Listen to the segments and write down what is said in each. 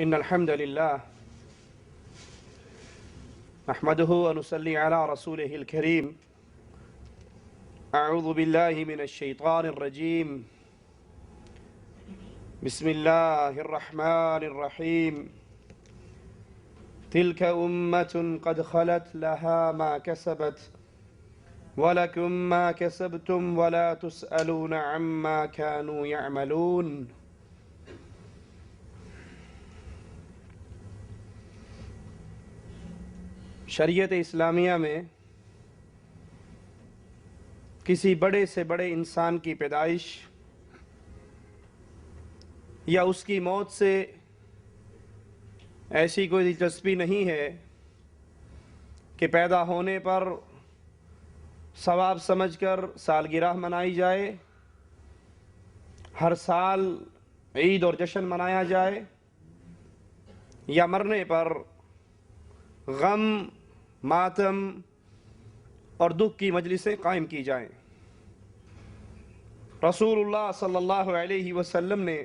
إن الحمد لله نحمده ونصلي على رسوله الكريم. أعوذ بالله من الشيطان الرجيم. بسم الله الرحمن الرحيم. تلك أمة قد خلت لها ما كسبت ولكم ما كسبتم ولا تسألون عما كانوا يعملون. شریعت اسلامیہ میں کسی بڑے سے بڑے انسان کی پیدائش یا اس کی موت سے ایسی کوئی دلچسپی نہیں ہے کہ پیدا ہونے پر ثواب سمجھ کر سالگرہ منائی جائے، ہر سال عید اور جشن منایا جائے، یا مرنے پر غم، ماتم اور دکھ کی مجلسیں قائم کی جائیں۔ رسول اللہ صلی اللہ علیہ وسلم نے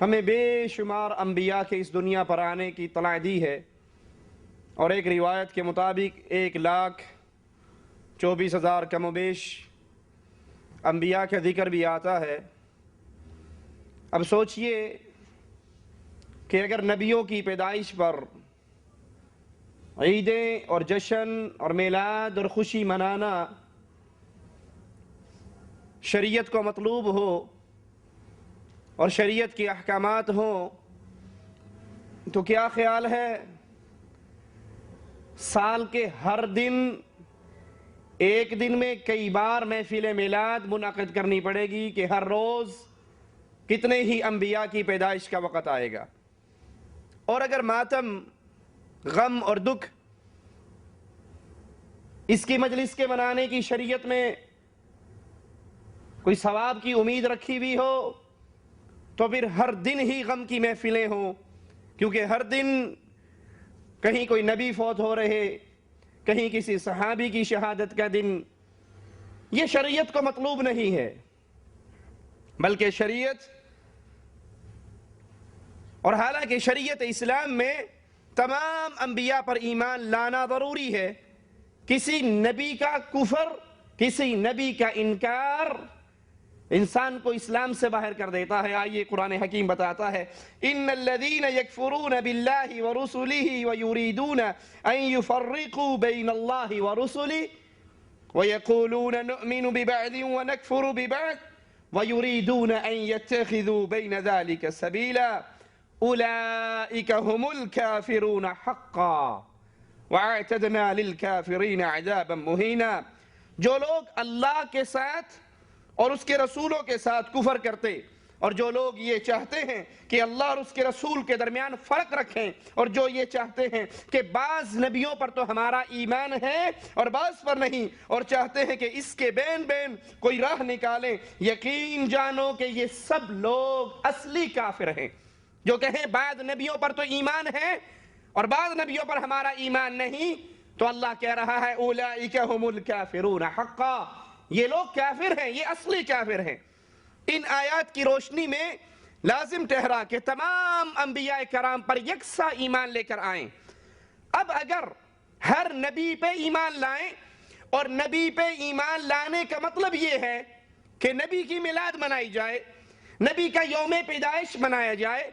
ہمیں بے شمار انبیاء کے اس دنیا پر آنے کی اطلاع دی ہے، اور ایک روایت کے مطابق 1,24,000 کم و بیش انبیاء کا ذکر بھی آتا ہے۔ اب سوچئے کہ اگر نبیوں کی پیدائش پر عیدیں اور جشن اور میلاد اور خوشی منانا شریعت کو مطلوب ہو اور شریعت کے احکامات ہوں، تو کیا خیال ہے سال کے ہر دن ایک دن میں کئی بار محفل میلاد منعقد کرنی پڑے گی کہ ہر روز کتنے ہی انبیاء کی پیدائش کا وقت آئے گا؟ اور اگر ماتم، غم اور دکھ اس کی مجلس کے منانے کی شریعت میں کوئی ثواب کی امید رکھی ہوئی ہو تو پھر ہر دن ہی غم کی محفلیں ہوں، کیونکہ ہر دن کہیں کوئی نبی فوت ہو رہے، کہیں کسی صحابی کی شہادت کا دن۔ یہ شریعت کو مطلوب نہیں ہے، بلکہ شریعت، اور حالانکہ شریعت اسلام میں تمام انبیاء پر ایمان لانا ضروری ہے، کسی نبی کا کفر، کسی نبی کا انکار انسان کو اسلام سے باہر کر دیتا ہے۔ آئیے قرآن حکیم بتاتا ہے، ان الذین یکفرون باللہ ورسلہ ویریدون ان یفرقوا بین اللہ ورسلہ ویقولون نؤمن ببعض ونکفر ببعض ویریدون ان یتخذوا بین ذلک سبیلا اولئک هم الکافرون حقا وَأَعْتَدْنَا لِلْكَافِرِينَ عَذَابًا مُهِينًا۔ جو لوگ اللہ کے ساتھ اور اس کے رسولوں کے ساتھ کفر کرتے، اور جو لوگ یہ چاہتے ہیں کہ اللہ اور اس کے رسول کے درمیان فرق رکھیں، اور جو یہ چاہتے ہیں کہ بعض نبیوں پر تو ہمارا ایمان ہے اور بعض پر نہیں، اور چاہتے ہیں کہ اس کے بین بین کوئی راہ نکالیں، یقین جانو کہ یہ سب لوگ اصلی کافر ہیں۔ جو کہیں بعض نبیوں پر تو ایمان ہے اور بعض نبیوں پر ہمارا ایمان نہیں، تو اللہ کہہ رہا ہے اولئک هم الکافرون حقا، یہ لوگ کافر ہیں، یہ اصلی کافر ہیں۔ ان آیات کی روشنی میں لازم ٹھہرا کہ تمام انبیاء کرام پر یکساں ایمان لے کر آئیں۔ اب اگر ہر نبی پہ ایمان لائیں، اور نبی پہ ایمان لانے کا مطلب یہ ہے کہ نبی کی میلاد منائی جائے، نبی کا یوم پیدائش منایا جائے،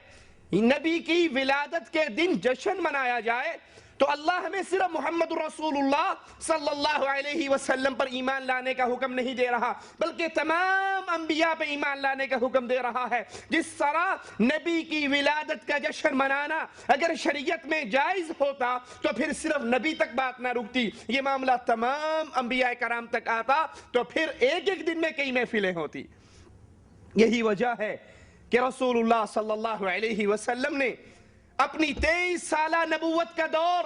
نبی کی ولادت کے دن جشن منایا جائے، تو اللہ ہمیں صرف محمد رسول اللہ صلی اللہ علیہ وسلم پر ایمان لانے کا حکم نہیں دے رہا، بلکہ تمام انبیاء پہ ایمان لانے کا حکم دے رہا ہے۔ جس طرح نبی کی ولادت کا جشن منانا اگر شریعت میں جائز ہوتا تو پھر صرف نبی تک بات نہ رکتی، یہ معاملہ تمام انبیاء کرام تک آتا، تو پھر ایک ایک دن میں کئی محفلیں ہوتی۔ یہی وجہ ہے کہ رسول اللہ صلی اللہ علیہ وسلم نے اپنی 23 سالہ نبوت کا دور،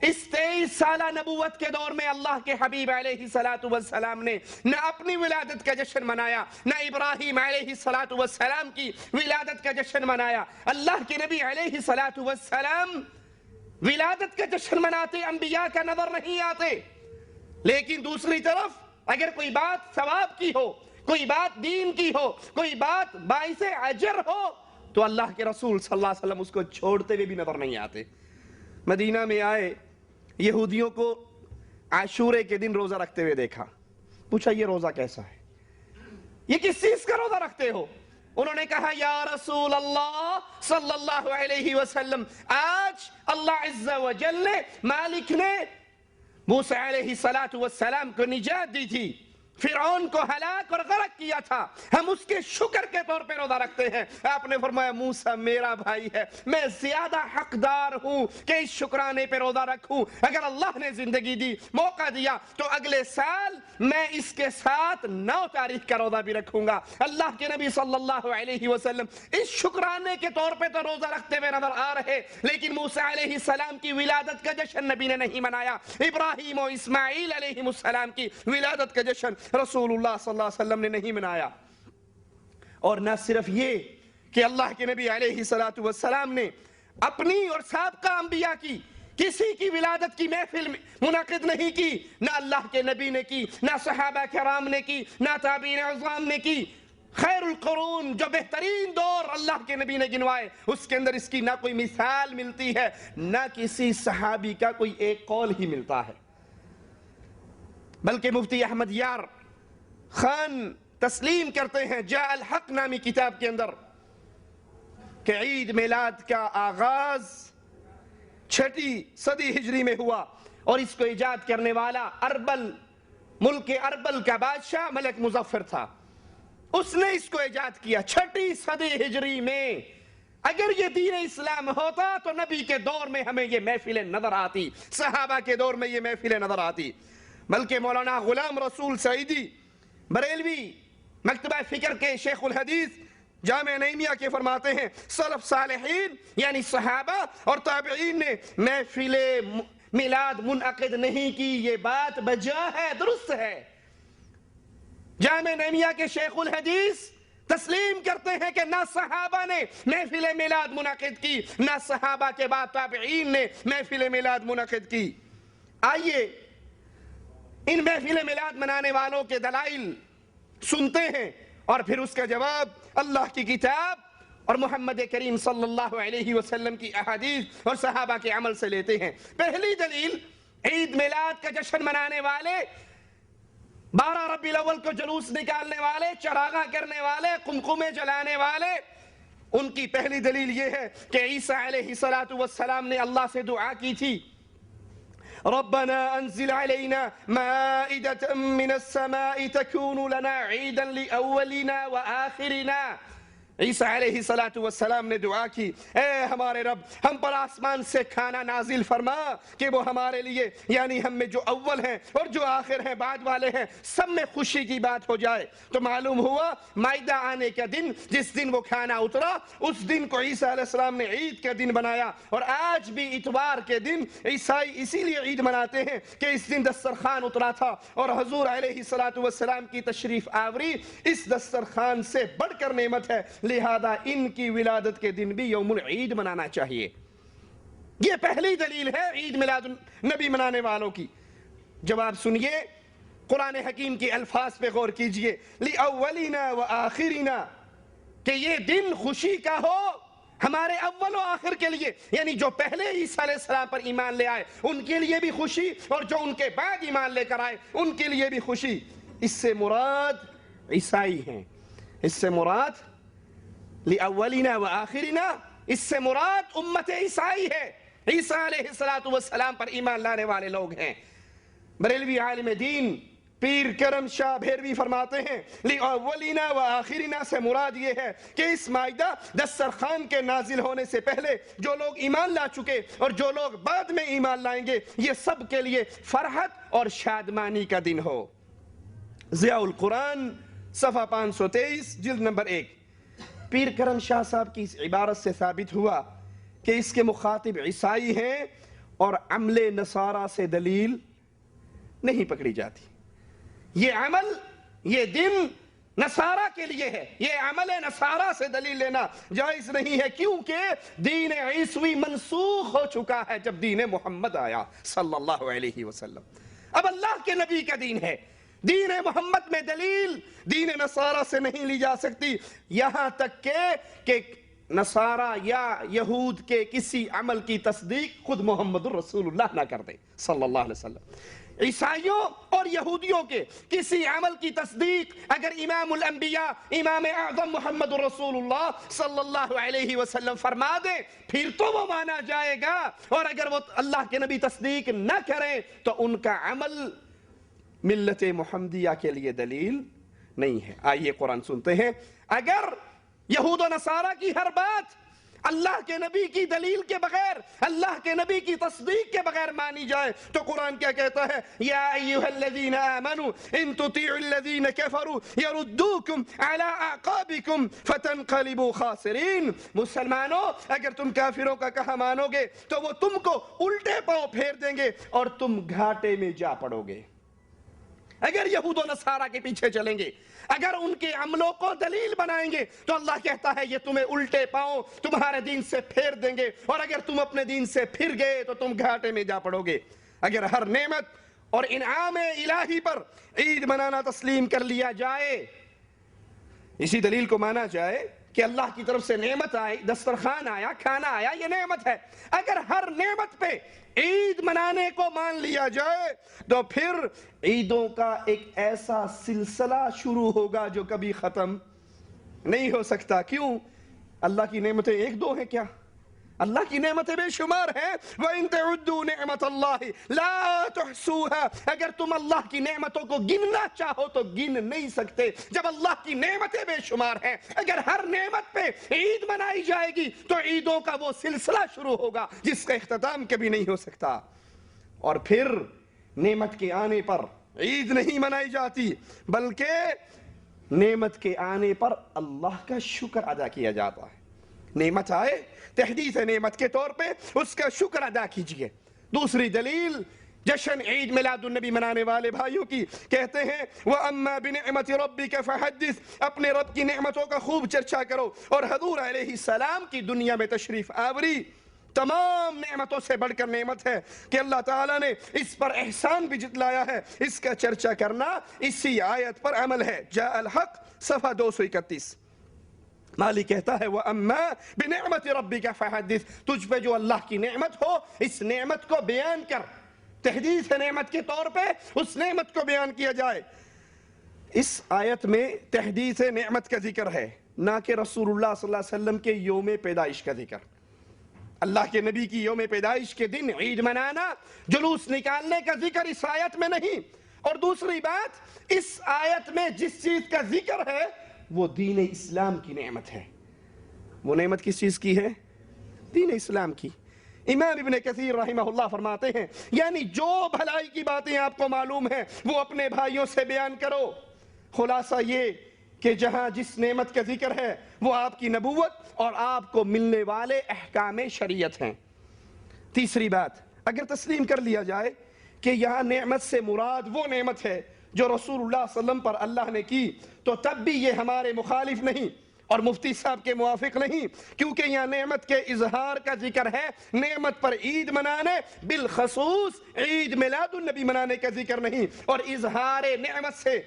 اس 23 سالہ نبوت کے دور میں اللہ کے حبیب علیہ السلام نے نہ اپنی ولادت کا جشن منایا، نہ ابراہیم علیہ السلام کی ولادت کا جشن منایا۔ اللہ کے نبی علیہ السلام ولادت کا جشن مناتے، انبیاء کا نظر نہیں آتے، لیکن دوسری طرف اگر کوئی بات ثواب کی ہو، کوئی بات دین کی ہو، کوئی بات باعث اجر ہو، تو اللہ کے رسول صلی اللہ علیہ وسلم اس کو چھوڑتے ہوئے بھی نظر نہیں آتے۔ مدینہ میں آئے، یہودیوں کو عاشورے کے دن روزہ رکھتے ہوئے دیکھا، پوچھا یہ روزہ کیسا ہے، یہ کس چیز کا روزہ رکھتے ہو؟ انہوں نے کہا یا رسول اللہ صلی اللہ علیہ وسلم، آج اللہ عز و جل نے، مالک نے موسیٰ علیہ السلام کو نجات دی تھی، فرعون کو ہلاک اور غرق کیا تھا، ہم اس کے شکر کے طور پہ روزہ رکھتے ہیں۔ آپ نے فرمایا موسیٰ میرا بھائی ہے، میں زیادہ حقدار ہوں کہ اس شکرانے پہ روزہ رکھوں۔ اگر اللہ نے زندگی دی، موقع دیا، تو اگلے سال میں اس کے ساتھ 9 تاریخ کا روزہ بھی رکھوں گا۔ اللہ کے نبی صلی اللہ علیہ وسلم اس شکرانے کے طور پہ تو روزہ رکھتے ہوئے نظر آ رہے، لیکن موسیٰ علیہ السلام کی ولادت کا جشن نبی نے نہیں منایا، ابراہیم و اسماعیل علیہ السلام کی ولادت کا جشن رسول اللہ صلی اللہ علیہ وسلم نے نہیں منایا۔ اور نہ صرف یہ کہ اللہ کے نبی علیہ السلام نے اپنی اور سابقہ انبیاء کی کسی کی ولادت کی محفل منعقد نہیں کی، نہ اللہ کے نبی نے کی، نہ صحابہ کرام نے کی، نہ تابعین اعظام نے کی۔ خیر القرون، جو بہترین دور اللہ کے نبی نے گنوائے، اس کے اندر اس کی نہ کوئی مثال ملتی ہے، نہ کسی صحابی کا کوئی ایک قول ہی ملتا ہے۔ بلکہ مفتی احمد یار خان تسلیم کرتے ہیں جاء الحق نامی کتاب کے اندر کہ عید میلاد کا آغاز 6 صدی ہجری میں ہوا، اور اس کو ایجاد کرنے والا ملک اربل کا بادشاہ ملک مظفر تھا، اس نے اس کو ایجاد کیا 6 صدی ہجری میں۔ اگر یہ دین اسلام ہوتا تو نبی کے دور میں ہمیں یہ محفلیں نظر آتی، صحابہ کے دور میں یہ محفلیں نظر آتی۔ بلکہ مولانا غلام رسول سعیدی بریلوی مکتبہ فکر کے شیخ الحدیث جامع نعیمیہ کے فرماتے ہیں سلف صالحین یعنی صحابہ اور تابعین نے محفل میلاد منعقد نہیں کی، یہ بات بجا ہے، درست ہے۔ جامع نعیمیہ کے شیخ الحدیث تسلیم کرتے ہیں کہ نہ صحابہ نے محفل میلاد منعقد کی، نہ صحابہ کے بعد تابعین نے محفل میلاد منعقد کی۔ آئیے ان محفل میلاد منانے والوں کے دلائل سنتے ہیں، اور پھر اس کا جواب اللہ کی کتاب اور محمد کریم صلی اللہ علیہ وسلم کی احادیث اور صحابہ کے عمل سے لیتے ہیں۔ پہلی دلیل، عید میلاد کا جشن منانے والے، 12 ربیع الاول کو جلوس نکالنے والے، چراغاں کرنے والے، قمقمے جلانے والے، ان کی پہلی دلیل یہ ہے کہ عیسیٰ علیہ السلام نے اللہ سے دعا کی تھی ربنا انزل علينا مائدة من السماء تكون لنا عيدا لأولنا وآخرنا۔ عیسیٰ علیہ السلام نے دعا کی، اے ہمارے رب ہم پر آسمان سے کھانا نازل فرما کہ وہ ہمارے لیے یعنی ہم میں جو اول ہیں اور جو آخر ہیں، بعد والے ہیں، سب میں خوشی کی بات ہو جائے۔ تو معلوم ہوا مائدہ آنے کا دن، جس دن وہ کھانا اترا، اس دن کو عیسیٰ علیہ السلام نے عید کا دن بنایا۔ اور آج بھی اتوار کے دن عیسائی اسی لیے عید مناتے ہیں کہ اس دن دسترخوان اترا تھا، اور حضور علیہ السلام کی تشریف آوری اس دسترخوان سے بڑھ کر نعمت ہے، لہذا ان کی ولادت کے دن بھی یوم العید منانا چاہیے۔ یہ پہلی دلیل ہے عید میلاد نبی منانے والوں کی۔ جواب سنیے، قرآن حکیم کے الفاظ پہ غور کیجئے، لِأَوَّلِنَا وَآخِرِنَا، کہ یہ دن خوشی کا ہو ہمارے اول و آخر کے لیے، یعنی جو پہلے عیسیٰ علیہ السلام پر ایمان لے آئے ان کے لیے بھی خوشی، اور جو ان کے بعد ایمان لے کر آئے ان کے لیے بھی خوشی۔ اس سے مراد عیسائی ہیں، اس سے مراد لِأَوَّلِنَا وَآخِرِنَا، اس سے مراد امت عیسائی ہے، عیسیٰ علیہ السلام پر ایمان لانے والے لوگ ہیں۔ بریلوی عالم دین پیر کرم شاہ بھیروی فرماتے ہیں لِأَوَّلِنَا وَآخِرِنَا سے مراد یہ ہے کہ اس مائدہ دسترخوان کے نازل ہونے سے پہلے جو لوگ ایمان لا چکے اور جو لوگ بعد میں ایمان لائیں گے، یہ سب کے لیے فرحت اور شادمانی کا دن ہو۔ ضیاء القرآن صفحہ 523 جلد نمبر 1۔ پیر کرم شاہ صاحب کی اس عبارت سے ثابت ہوا کہ اس کے مخاطب عیسائی ہیں اور عمل نصارہ سے دلیل نہیں پکڑی جاتی۔ یہ عمل، یہ دن نصارہ کے لیے ہے، یہ عمل نصارہ سے دلیل لینا جائز نہیں ہے، کیونکہ دین عیسوی منسوخ ہو چکا ہے جب دین محمد آیا صلی اللہ علیہ وسلم۔ اب اللہ کے نبی کا دین ہے، دین محمد میں دلیل دین نصارہ سے نہیں لی جا سکتی، یہاں تک کہ نصارہ یا یہود کے کسی عمل کی تصدیق خود محمد الرسول اللہ نہ کر دے صلی اللہ علیہ وسلم. عیسائیوں اور یہودیوں کے کسی عمل کی تصدیق اگر امام الانبیاء امام اعظم محمد الرسول اللہ صلی اللہ علیہ وسلم فرما دے پھر تو وہ مانا جائے گا, اور اگر وہ اللہ کے نبی تصدیق نہ کریں تو ان کا عمل ملت محمدیہ کے لیے دلیل نہیں ہے. آئیے قرآن سنتے ہیں. اگر یہود و نصارہ کی ہر بات اللہ کے نبی کی دلیل کے بغیر, اللہ کے نبی کی تصدیق کے بغیر مانی جائے تو قرآن کیا کہتا ہے؟ یا ایھا الذین آمنوا ان تطیعوا الذین کفروا یردوکم علی اعقابکم فتنقلبوا خاسرین. مسلمانوں اگر تم کافروں کا کہا مانو گے تو وہ تم کو الٹے پاؤں پھیر دیں گے اور تم گھاٹے میں جا پڑو گے. اگر یہود و نصارہ کے پیچھے چلیں گے, اگر ان کے عملوں کو دلیل بنائیں گے تو اللہ کہتا ہے یہ تمہیں الٹے پاؤں تمہارے دین سے پھیر دیں گے, اور اگر تم اپنے دین سے پھر گئے تو تم گھاٹے میں جا پڑو گے. اگر ہر نعمت اور انعام الہی پر عید منانا تسلیم کر لیا جائے, اسی دلیل کو مانا جائے کہ اللہ کی طرف سے نعمت آئی, دسترخوان آیا, کھانا آیا, یہ نعمت ہے. اگر ہر نعمت پہ عید منانے کو مان لیا جائے تو پھر عیدوں کا ایک ایسا سلسلہ شروع ہوگا جو کبھی ختم نہیں ہو سکتا. کیوں؟ اللہ کی نعمتیں ایک دو ہیں کیا؟ اللہ کی نعمتیں بے شمار ہیں. وَإِن تَعُدُّوا نِعْمَةَ اللَّهِ لَا تُحْصُوهَا. اگر تم اللہ کی نعمتوں کو گننا چاہو تو گن نہیں سکتے. جب اللہ کی نعمتیں بے شمار ہیں, اگر ہر نعمت پہ عید منائی جائے گی تو عیدوں کا وہ سلسلہ شروع ہوگا جس کا اختتام کبھی نہیں ہو سکتا. اور پھر نعمت کے آنے پر عید نہیں منائی جاتی بلکہ نعمت کے آنے پر اللہ کا شکر ادا کیا جاتا ہے. نعمت آئے, تحدیث نعمت کے طور پہ اس کا شکر ادا کیجئے. دوسری دلیل جشن عید میلاد النبی منانے والے بھائیوں کی کہتے ہیں وَأَمَّا بِنِعْمَةِ رَبِّكَ فَحَدِّثْ. اپنے رب کی نعمتوں کا خوب چرچا کرو. اور حضور علیہ السلام کی دنیا میں تشریف آوری تمام نعمتوں سے بڑھ کر نعمت ہے کہ اللہ تعالیٰ نے اس پر احسان بھی جتلایا ہے. اس کا چرچا کرنا اسی آیت پر عمل ہے. جاء الحق صفحہ 231. مالک کہتا ہے وَأَمَّا بِنِعْمَةِ رَبِّكَ فَحَدِّثْ. تجھ پہ جو اللہ کی نعمت ہو اس نعمت کو بیان کر. تحدیث نعمت کے طور پہ اس نعمت کو بیان کیا جائے. اس آیت میں تحدیث نعمت کا ذکر ہے, نہ کہ رسول اللہ صلی اللہ علیہ وسلم کے یوم پیدائش کا ذکر. اللہ کے نبی کی یوم پیدائش کے دن عید منانا, جلوس نکالنے کا ذکر اس آیت میں نہیں. اور دوسری بات, اس آیت میں جس چیز کا ذکر ہے وہ دین اسلام کی نعمت ہے. وہ نعمت کس چیز کی ہے؟ دین اسلام کی. امام ابن کثیر رحمہ اللہ فرماتے ہیں یعنی جو بھلائی کی باتیں آپ کو معلوم ہیں وہ اپنے بھائیوں سے بیان کرو. خلاصہ یہ کہ جہاں جس نعمت کا ذکر ہے وہ آپ کی نبوت اور آپ کو ملنے والے احکام شریعت ہیں. تیسری بات, اگر تسلیم کر لیا جائے کہ یہاں نعمت سے مراد وہ نعمت ہے جو رسول اللہ صلی اللہ علیہ وسلم پر اللہ نے کی تو تب بھی یہ ہمارے مخالف نہیں اور مفتی صاحب کے موافق نہیں, کیونکہ یہاں نعمت کے اظہار کا ذکر ہے. نعمت پر عید منانے بالخصوص عید میلاد النبی منانے کا ذکر نہیں, اور اظہار نعمت سے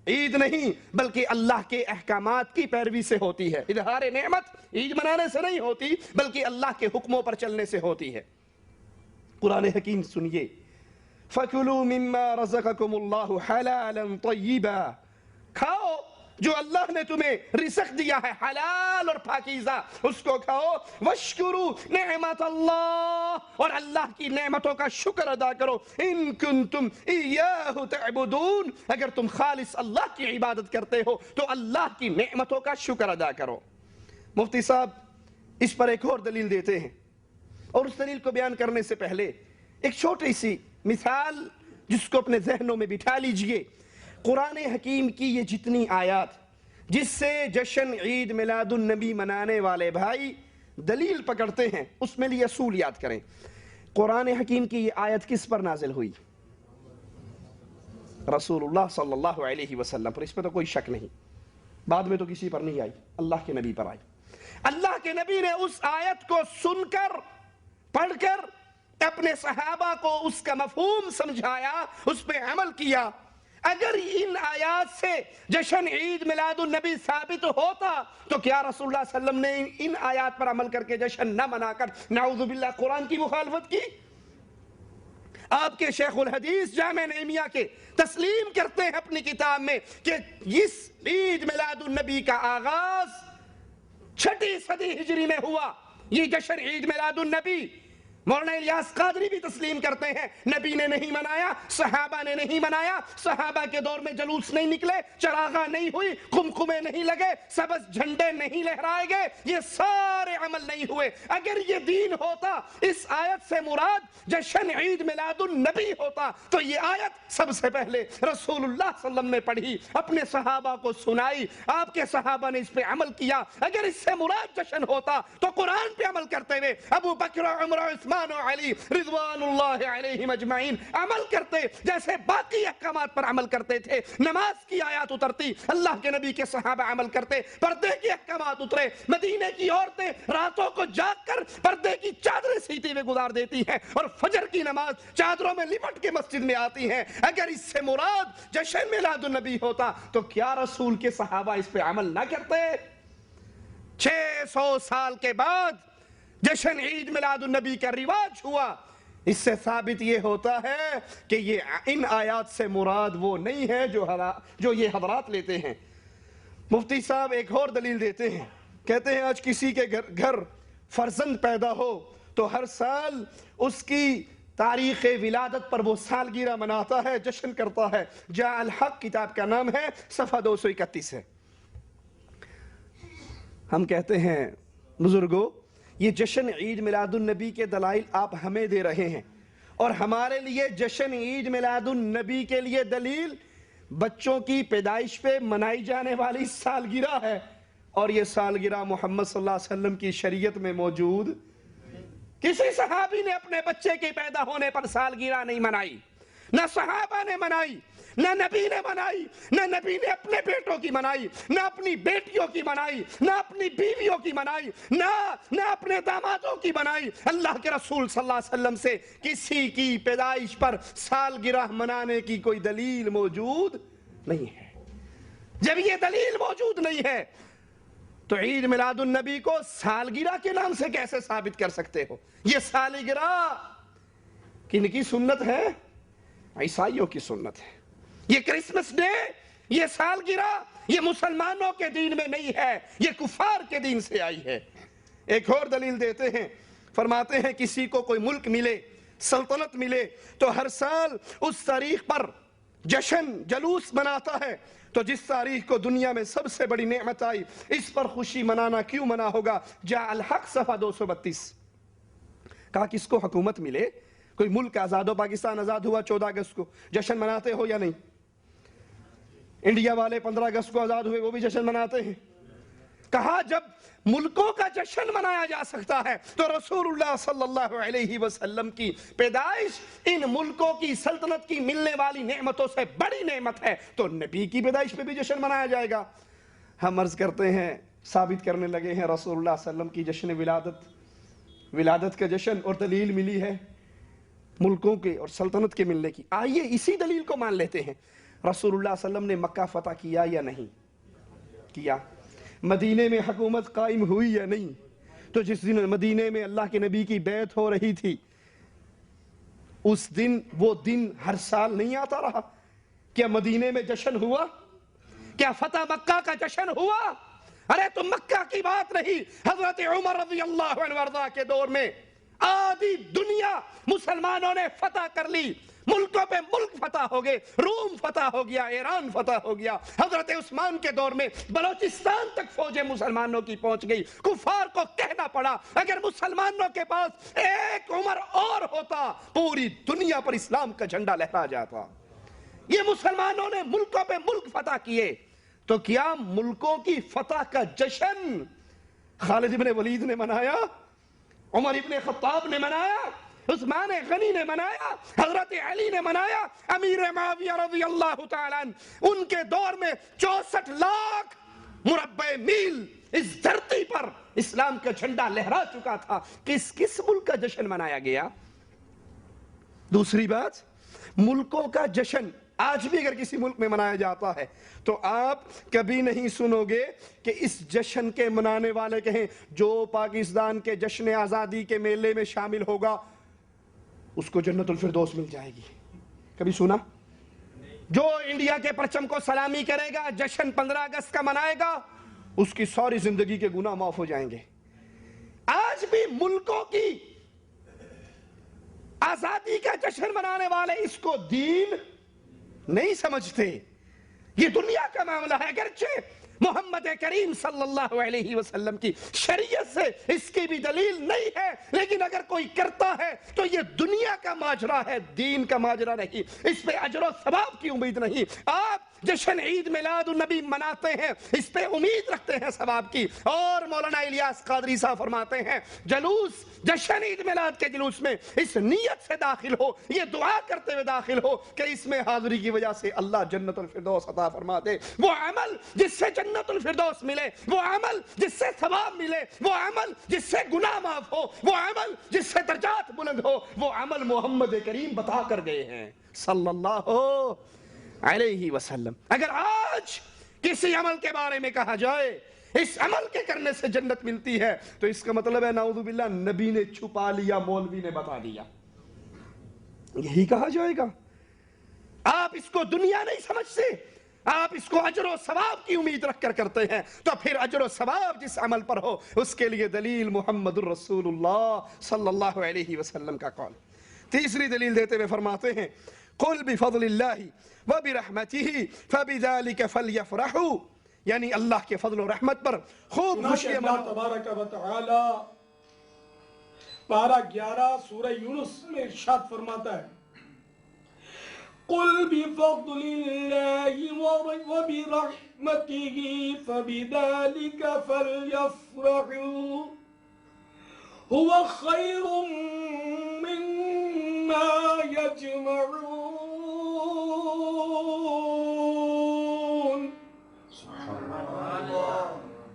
عید نہیں بلکہ اللہ کے احکامات کی پیروی سے ہوتی ہے. اظہار نعمت عید منانے سے نہیں ہوتی بلکہ اللہ کے حکموں پر چلنے سے ہوتی ہے. قرآن حکیم سنیے فَكُلُوا مِمَّا رَزَقَكُمُ اللَّهُ حَلَالًا طَيِّبًا. کھاؤ جو اللہ نے تمہیں رزق دیا ہے حلال اور پاکیزہ, اس کو کھاؤ. وَاشْكُرُوا نِعْمَةَ اللَّهِ. اور اللہ کی نعمتوں کا شکر ادا کرو. إِن كُنتُمْ إِيَّاهُ تَعْبُدُونَ. اگر تم خالص اللہ کی عبادت کرتے ہو تو اللہ کی نعمتوں کا شکر ادا کرو. مفتی صاحب اس پر ایک اور دلیل دیتے ہیں, اور اس دلیل کو بیان کرنے سے پہلے ایک چھوٹی سی مثال جس کو اپنے ذہنوں میں بٹھا لیجئے. قرآن حکیم کی یہ جتنی آیات جس سے جشن عید میلاد النبی منانے والے بھائی دلیل پکڑتے ہیں اس میں لیے اصول یاد کریں. قرآن حکیم کی یہ آیت کس پر نازل ہوئی؟ رسول اللہ صلی اللہ علیہ وسلم پر. اس پہ تو کوئی شک نہیں. بعد میں تو کسی پر نہیں آئی, اللہ کے نبی پر آئی. اللہ کے نبی نے اس آیت کو سن کر پڑھ کر اپنے صحابہ کو اس کا مفہوم سمجھایا, اس پہ عمل کیا. اگر ان آیات سے جشن عید میلاد النبی ثابت ہوتا تو کیا رسول اللہ صلی اللہ علیہ وسلم نے ان آیات پر عمل کر کے جشن نہ منا کر نعوذ باللہ قرآن کی مخالفت کی؟ آپ کے شیخ الحدیث جامع نعیمیہ کے تسلیم کرتے ہیں اپنی کتاب میں کہ اس عید میلاد النبی کا آغاز 6 صدی ہجری میں ہوا. یہ جشن عید میلاد النبی مولانا الیاس قادری بھی تسلیم کرتے ہیں نبی نے نہیں منایا، صحابہ نے نہیں منایا، صحابہ کے دور میں جلوس نہیں نکلے، چراغاں نہیں ہوئی، قمقمے نہیں لگے، سبز جھنڈے نہیں لہرائے گئے، یہ سارے عمل نہیں ہوئے. اگر یہ دین ہوتا، اس آیت سے مراد جشن عید میلاد النبی ہوتا تو یہ آیت سب سے پہلے رسول اللہ صلی اللہ علیہ وسلم نے پڑھی، اپنے صحابہ کو سنائی، آپ کے صحابہ نے اس پہ عمل کیا. اگر اس سے مراد جشن ہوتا تو قرآن پہ عمل کرتے ہوئے ابو بکر عمر عثمان و علی رضوان اللہ علیہم اجمعین عمل کرتے، جیسے باقی احکامات پر عمل کرتے تھے. نماز کی آیات اترتی، اللہ کے نبی کے صحابہ عمل کرتے، پردے کے احکامات اترے، مدینے کی عورتیں راتوں کو جاگ کر پردے کی چادریں سیتے ہوئے گزار دیتی ہیں اور فجر کی نماز چادروں میں لپٹ کے مسجد میں آتی ہیں. اگر اس سے مراد جشن میلاد النبی ہوتا تو کیا رسول کے صحابہ اس پہ عمل نہ کرتے؟ 600 سال کے بعد جشن عید میلاد النبی کا رواج ہوا. اس سے ثابت یہ ہوتا ہے کہ یہ ان آیات سے مراد وہ نہیں ہے جو یہ حضرات لیتے ہیں. مفتی صاحب ایک اور دلیل دیتے ہیں، کہتے ہیں آج کسی کے گھر فرزند پیدا ہو تو ہر سال اس کی تاریخ ولادت پر وہ سالگرہ مناتا ہے، جشن کرتا ہے. جاء الحق کتاب کا نام ہے، صفحہ 231 ہے. ہم کہتے ہیں بزرگوں، یہ جشن عید میلاد النبی کے دلائل آپ ہمیں دے رہے ہیں، اور ہمارے لیے جشن عید میلاد النبی کے لیے دلیل بچوں کی پیدائش پہ منائی جانے والی سالگرہ ہے. اور یہ سالگرہ محمد صلی اللہ علیہ وسلم کی شریعت میں موجود، کسی صحابی نے اپنے بچے کے پیدا ہونے پر سالگرہ نہیں منائی، نہ صحابہ نے منائی، نہ نبی نے منائی، نہ نبی نے اپنے بیٹوں کی منائی، نہ اپنی بیٹیوں کی منائی، نہ اپنی بیویوں کی منائی، نہ اپنے دامادوں کی منائی. اللہ کے رسول صلی اللہ علیہ وسلم سے کسی کی پیدائش پر سالگرہ منانے کی کوئی دلیل موجود نہیں ہے. جب یہ دلیل موجود نہیں ہے تو عید میلاد النبی کو سالگرہ کے نام سے کیسے ثابت کر سکتے ہو؟ یہ سالگرہ کن کی سنت ہے؟ عیسائیوں کی سنت ہے. یہ کرسمس ڈے، یہ سالگرہ، یہ مسلمانوں کے دین میں نہیں ہے، یہ کفار کے دین سے آئی ہے. ایک اور دلیل دیتے ہیں، فرماتے ہیں کسی کو کوئی ملک ملے، سلطنت ملے تو ہر سال اس تاریخ پر جشن جلوس مناتا ہے. تو جس تاریخ کو دنیا میں سب سے بڑی نعمت آئی، اس پر خوشی منانا کیوں منع ہوگا؟ جاء الحق صفحہ 232. کہا کس کو حکومت ملے، کوئی ملک آزاد ہو، پاکستان آزاد ہوا 14 اگست کو، جشن مناتے ہو یا نہیں؟ انڈیا والے 15 اگست کو آزاد ہوئے، وہ بھی جشن مناتے ہیں. کہا جب ملکوں کا جشن منایا جا سکتا ہے تو رسول اللہ صلی اللہ علیہ وسلم کی پیدائش ان ملکوں کی سلطنت کی ملنے والی نعمتوں سے بڑی نعمت ہے، تو نبی کی پیدائش پہ بھی جشن منایا جائے گا. ہم عرض کرتے ہیں، ثابت کرنے لگے ہیں رسول اللہ صلی اللہ علیہ وسلم کی جشن ولادت کا جشن، اور دلیل ملی ہے ملکوں کے اور سلطنت کے ملنے کی. آئیے اسی دلیل کو مان لیتے ہیں. رسول اللہ صلی اللہ علیہ وسلم نے مکہ فتح کیا یا نہیں کیا؟ مدینے میں حکومت قائم ہوئی یا نہیں؟ تو جس دن مدینے میں اللہ کے نبی کی بیعت ہو رہی تھی، اس دن وہ دن ہر سال نہیں آتا رہا؟ کیا مدینے میں جشن ہوا؟ کیا فتح مکہ کا جشن ہوا؟ ارے تو مکہ کی بات نہیں، حضرت عمر رضی اللہ عنہ وارضاہ کے دور میں آدھی دنیا مسلمانوں نے فتح کر لی، ملکوں پہ ملک فتح ہو گئے، روم فتح ہو گیا، ایران فتح ہو گیا. حضرت عثمان کے دور میں بلوچستان تک فوجیں مسلمانوں کی پہنچ گئی. کفار کو کہنا پڑا اگر مسلمانوں کے پاس ایک عمر اور ہوتا پوری دنیا پر اسلام کا جھنڈا لہرا جاتا. یہ مسلمانوں نے ملکوں پہ ملک فتح کیے، تو کیا ملکوں کی فتح کا جشن خالد ابن ولید نے منایا، عمر ابن خطاب نے منایا، عثمان غنی نے منایا، حضرت علی نے منایا، امیر معاویہ رضی اللہ تعالیٰ عنہ، ان کے دور میں 64 لاکھ مربع میل اس دھرتی پر اسلام کا جھنڈا لہرا چکا تھا. کس ملک کا جشن منایا گیا؟ دوسری بات، ملکوں کا جشن آج بھی اگر کسی ملک میں منایا جاتا ہے تو آپ کبھی نہیں سنو گے کہ اس جشن کے منانے والے کہیں جو پاکستان کے جشن آزادی کے میلے میں شامل ہوگا اس کو جنت الفردوس مل جائے گی. کبھی سنا؟ جو انڈیا کے پرچم کو سلامی کرے گا، جشن 15 اگست کا منائے گا، اس کی ساری زندگی کے گناہ معاف ہو جائیں گے. آج بھی ملکوں کی آزادی کا جشن منانے والے اس کو دین نہیں سمجھتے. یہ دنیا کا معاملہ ہے. اگرچہ محمد کریم صلی اللہ علیہ وسلم کی شریعت سے اس کی بھی دلیل نہیں ہے، لیکن اگر کوئی کرتا ہے تو یہ دنیا کا ماجرا ہے، دین کا ماجرا نہیں. اس پہ اجر و ثواب کی امید نہیں. آپ جشن عید میلاد النبی مناتے ہیں، اس پہ امید رکھتے ہیں ثواب کی. اور مولانا الیاس قادری صاحب فرماتے ہیں جلوس جشن عید میلاد کے جلوس میں اس نیت سے داخل ہو، یہ دعا کرتے ہوئے داخل ہو کہ اس میں حاضری کی وجہ سے اللہ جنت الفردوس عطا فرما دے. وہ عمل جس سے جنت الفردوس ملے، وہ عمل جس سے ثواب ملے، وہ عمل جس سے گناہ معاف ہو، وہ عمل جس سے درجات بلند ہو، وہ عمل محمد کریم بتا کر گئے ہیں صلی اللہ علیہ وسلم. اگر آج کسی عمل کے بارے میں کہا جائے اس عمل کے کرنے سے جنت ملتی ہے تو اس کا مطلب ہے نعوذ باللہ نبی نے چھپا لیا، مولوی نے بتا دیا. یہی کہا جائے گا. آپ اس کو دنیا نہیں سمجھتے، آپ اس کو اجر و ثواب کی امید رکھ کر کرتے ہیں. تو پھر اجر و ثواب جس عمل پر ہو اس کے لیے دلیل محمد الرسول اللہ صلی اللہ علیہ وسلم کا قول. تیسری دلیل دیتے ہوئے فرماتے ہیں قل بفضل اللہ وبرحمتہ فبذلک فلیفرحوا، یعنی اللہ کے فضل و رحمت پر خوب خوشی اللہ مناؤ. تبارک و تعالی پارہ 11 سورہ یونس میں ارشاد فرماتا ہے قل بفضل اللہ وبرحمتہ فبذلک فلیفرحوا هو خیر مما یجمعون.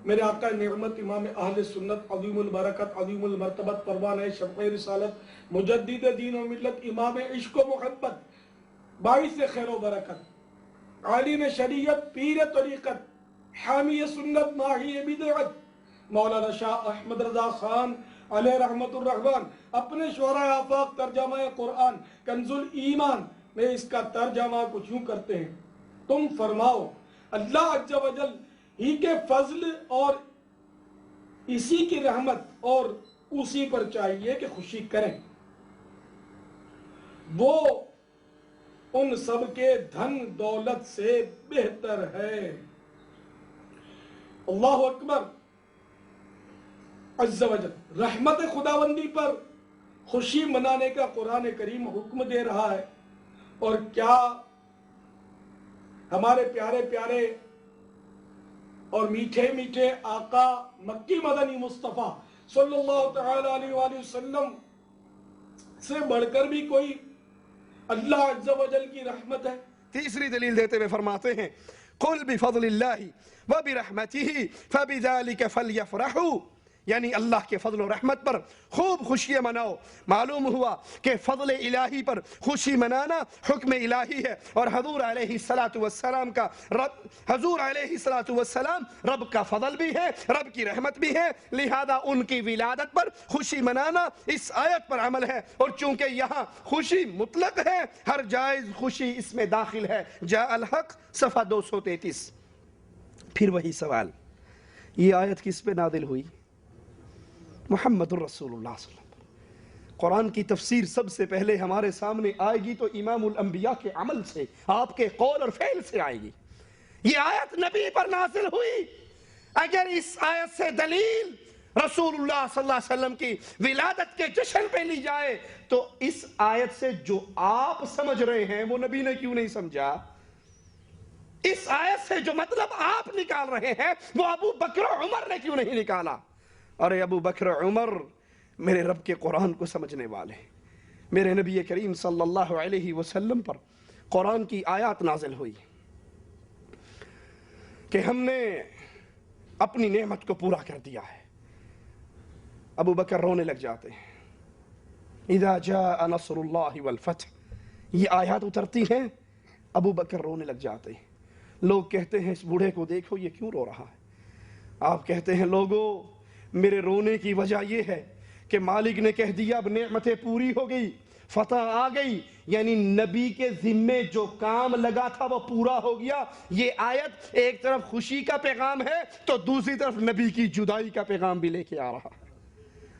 میرے آقا نعمت امام اہل سنت عظیم البرکت عظیم المرتبت پروانہ شفع رسالت مجدد دین و ملت امام عشق و محبت باعث خیر و برکت عالم شریعت پیر طریقت حامی سنت ماہی بدعت مولانا شاہ احمد رضا خان علیہ رحمت الرحمن اپنے شعراء آفاق ترجمہ قرآن کنز الایمان میں اس کا ترجمہ کچھ یوں کرتے ہیں تم فرماؤ اللہ عز و جل ہی کے فضل اور اسی کی رحمت اور اسی پر چاہیے کہ خوشی کریں. وہ ان سب کے دھن دولت سے بہتر ہے. اللہ اکبر. عز و جل رحمت خداوندی پر خوشی منانے کا قرآن کریم حکم دے رہا ہے. اور کیا ہمارے پیارے پیارے اور میٹھے میٹھے آقا مکی مدنی مصطفیٰ صلی اللہ تعالی علیہ وآلہ وسلم سے بڑھ کر بھی کوئی اللہ عز و جل کی رحمت ہے. تیسری دلیل دیتے ہوئے فرماتے ہیں قل بفضل اللہ وبرحمتہ فبذلک فلیفرحوا، یعنی اللہ کے فضل و رحمت پر خوب خوشیاں مناؤ. معلوم ہوا کہ فضل الہی پر خوشی منانا حکم الہی ہے اور حضور علیہ السلام کا حضور علیہ السلام رب کا فضل بھی ہے، رب کی رحمت بھی ہے، لہذا ان کی ولادت پر خوشی منانا اس آیت پر عمل ہے. اور چونکہ یہاں خوشی مطلق ہے، ہر جائز خوشی اس میں داخل ہے. جاء الحق صفحہ 233. پھر وہی سوال، یہ آیت کس پہ نازل ہوئی؟ محمد الرسول اللہ صلی اللہ علیہ وسلم. قرآن کی تفسیر سب سے پہلے ہمارے سامنے آئے گی تو امام الانبیاء کے عمل سے، آپ کے قول اور فعل سے آئے گی. یہ آیت نبی پر نازل ہوئی. اگر اس آیت سے دلیل رسول اللہ صلی اللہ علیہ وسلم کی ولادت کے جشن پہ لی جائے تو اس آیت سے جو آپ سمجھ رہے ہیں وہ نبی نے کیوں نہیں سمجھا؟ اس آیت سے جو مطلب آپ نکال رہے ہیں وہ ابو بکر و عمر نے کیوں نہیں نکالا؟ ارے ابو بکر عمر میرے رب کے قرآن کو سمجھنے والے، میرے نبی کریم صلی اللہ علیہ وسلم پر قرآن کی آیات نازل ہوئی کہ ہم نے اپنی نعمت کو پورا کر دیا ہے. ابو بکر رونے لگ جاتے ہیں. اذا جاء نصر اللہ والفتح، یہ آیات اترتی ہیں ابو بکر رونے لگ جاتے ہیں. لوگ کہتے ہیں اس بوڑھے کو دیکھو یہ کیوں رو رہا ہے. آپ کہتے ہیں لوگوں میرے رونے کی وجہ یہ ہے کہ مالک نے کہہ دیا اب نعمتیں پوری ہو گئی، فتح آ گئی، یعنی نبی کے ذمے جو کام لگا تھا وہ پورا ہو گیا. یہ آیت ایک طرف خوشی کا پیغام ہے تو دوسری طرف نبی کی جدائی کا پیغام بھی لے کے آ رہا ہے.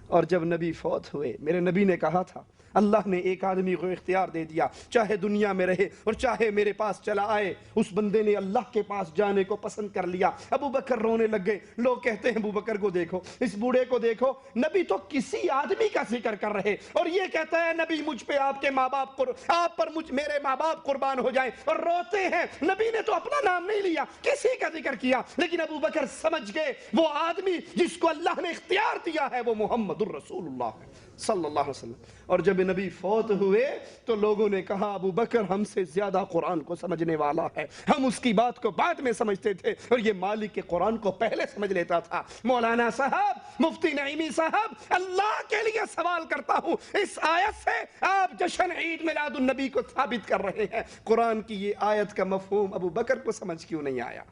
اور جب نبی فوت ہوئے میرے نبی نے کہا تھا اللہ نے ایک آدمی کو اختیار دے دیا چاہے دنیا میں رہے اور چاہے میرے پاس چلا آئے. اس بندے نے اللہ کے پاس جانے کو پسند کر لیا. ابو بکر رونے لگ گئے. لوگ کہتے ہیں ابو بکر کو دیکھو، اس بوڑھے کو دیکھو، نبی تو کسی آدمی کا ذکر کر رہے اور یہ کہتا ہے نبی مجھ پہ آپ کے ماں باپ آپ پر میرے ماں باپ قربان ہو جائیں، اور روتے ہیں. نبی نے تو اپنا نام نہیں لیا، کسی کا ذکر کیا. لیکن ابو بکر سمجھ گئے وہ آدمی جس کو اللہ نے اختیار دیا ہے وہ محمد الرسول اللہ صلی اللہ علیہ وسلم. اور جب نبی فوت ہوئے تو لوگوں نے کہا ابو بکر ہم سے زیادہ قرآن کو سمجھنے والا ہے، ہم اس کی بات کو بعد میں سمجھتے تھے اور یہ مالک کے قرآن کو پہلے سمجھ لیتا تھا. مولانا صاحب، مفتی نعیمی صاحب، اللہ کے لیے سوال کرتا ہوں اس آیت سے آپ جشن عید میلاد النبی کو ثابت کر رہے ہیں، قرآن کی یہ آیت کا مفہوم ابو بکر کو سمجھ کیوں نہیں آیا؟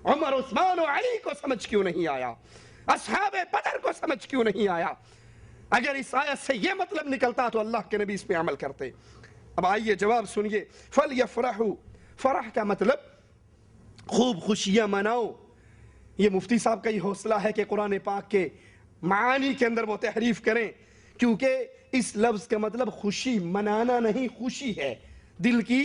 عمر، عثمان و علی کو سمجھ کیوں نہیں آیا؟ اصحاب بدر کو سمجھ کیوں نہیں آیا؟ اگر اس آیت سے یہ مطلب نکلتا تو اللہ کے نبی اس پہ عمل کرتے. اب آئیے جواب سنیے. فَلْيَفْرَحُوا، فرح کا مطلب خوب خوشیاں مناؤ. یہ مفتی صاحب کا یہ حوصلہ ہے کہ قرآن پاک کے معانی کے اندر وہ تحریف کریں، کیونکہ اس لفظ کا مطلب خوشی منانا نہیں، خوشی ہے دل کی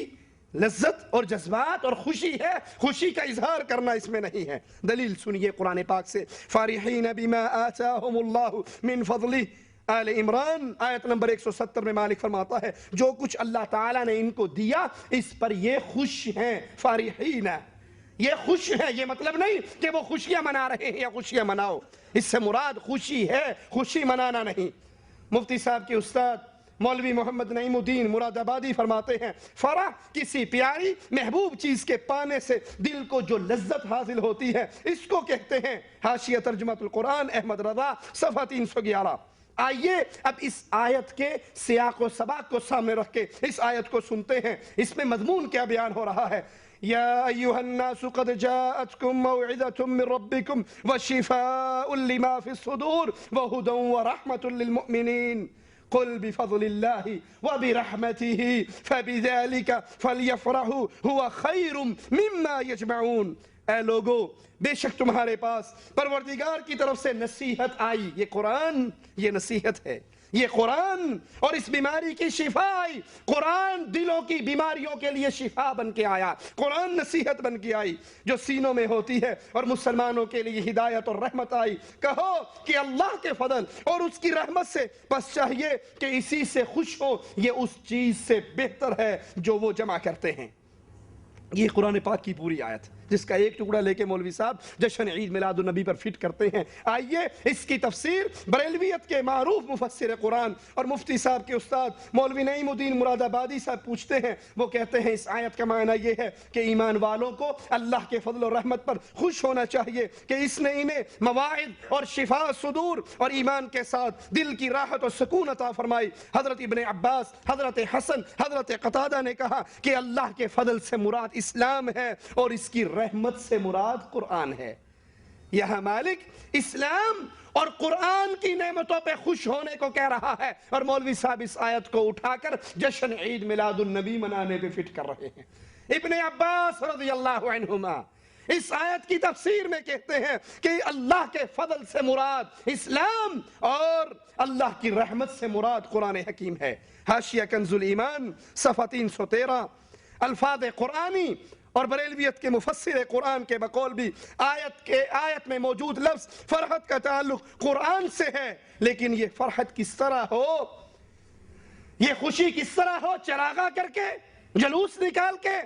لذت اور جذبات اور خوشی ہے، خوشی کا اظہار کرنا اس میں نہیں ہے. دلیل سنیے قرآن پاک سے. فَارِحِينَ بِمَا آتَاهُمُ اللَّهُ مِنْ فَضْلِهِ، آل عمران آیت نمبر 170 میں مالک فرماتا ہے جو کچھ اللہ تعالیٰ نے ان کو دیا اس پر یہ خوش ہیں. فارحین، یہ خوش ہیں، یہ مطلب نہیں کہ وہ خوشیاں منا رہے ہیں یا خوشیاں مناؤ، اس سے مراد خوشی ہے، خوشی منانا نہیں. مفتی صاحب کے استاد مولوی محمد نعیم الدین مراد آبادی فرماتے ہیں فرح کسی پیاری محبوب چیز کے پانے سے دل کو جو لذت حاصل ہوتی ہے اس کو کہتے ہیں. حاشیہ ترجمۃ القرآن احمد رضا صفحہ 311. آئیے اب اس آیت کے سیاق و سباق کو سامنے رکھ کے اس آیت کو سنتے ہیں. اس میں مضمون کیا بیان ہو رہا ہے؟ یا ایھا الناس قد جاءتکم موعظۃ من ربکم وشفاء لما فی الصدور وہدی ورحمۃ للمؤمنین قل بفضل اللہ وبرحمتہ فبذلک فلیفرحوا هو خیر مما یجمعون. اے لوگو بے شک تمہارے پاس پروردگار کی طرف سے نصیحت آئی. یہ قرآن یہ نصیحت ہے، یہ قرآن اور اس بیماری کی شفا آئی. قرآن دلوں کی بیماریوں کے لیے شفا بن کے آیا، قرآن نصیحت بن کے آئی جو سینوں میں ہوتی ہے، اور مسلمانوں کے لیے ہدایت اور رحمت آئی. کہو کہ اللہ کے فضل اور اس کی رحمت سے بس چاہیے کہ اسی سے خوش ہو، یہ اس چیز سے بہتر ہے جو وہ جمع کرتے ہیں. یہ قرآن پاک کی پوری آیت جس کا ایک ٹکڑا لے کے مولوی صاحب جشن عید میلاد النبی پر فٹ کرتے ہیں. آئیے اس کی تفسیر بریلویت کے معروف مفسر قرآن اور مفتی صاحب کے استاد مولوی نعیم الدین مراد آبادی صاحب پوچھتے ہیں. وہ کہتے ہیں اس آیت کا معنی یہ ہے کہ ایمان والوں کو اللہ کے فضل و رحمت پر خوش ہونا چاہیے کہ اس نے انہیں مواعظ اور شفاء صدور اور ایمان کے ساتھ دل کی راحت اور سکون عطا فرمائی. حضرت ابن عباس، حضرت حسن، حضرت قتادہ نے کہا کہ اللہ کے فضل سے مراد اسلام ہے اور اس کی رحمت سے مراد قرآن ہے. یہاں مالک اسلام اور قرآن کی نعمتوں پہ خوش ہونے کو کہہ رہا ہے اور مولوی صاحب اس آیت کو اٹھا کر جشن عید میلاد النبی منانے پہ فٹ کر رہے ہیں. ابن عباس رضی اللہ عنہما اس آیت کی تفسیر میں کہتے ہیں کہ اللہ کے فضل سے مراد اسلام اور اللہ کی رحمت سے مراد قرآن حکیم ہے. حاشیہ کنز الایمان صفحہ 313. الفاظ قرآنی اور بریلویت کے مفسر قرآن کے بقول بھی آیت میں موجود لفظ فرحت کا تعلق قرآن سے ہے، لیکن یہ فرحت کس طرح ہو، یہ خوشی کس طرح ہو؟ چراغاں کر کے، جلوس نکال کے،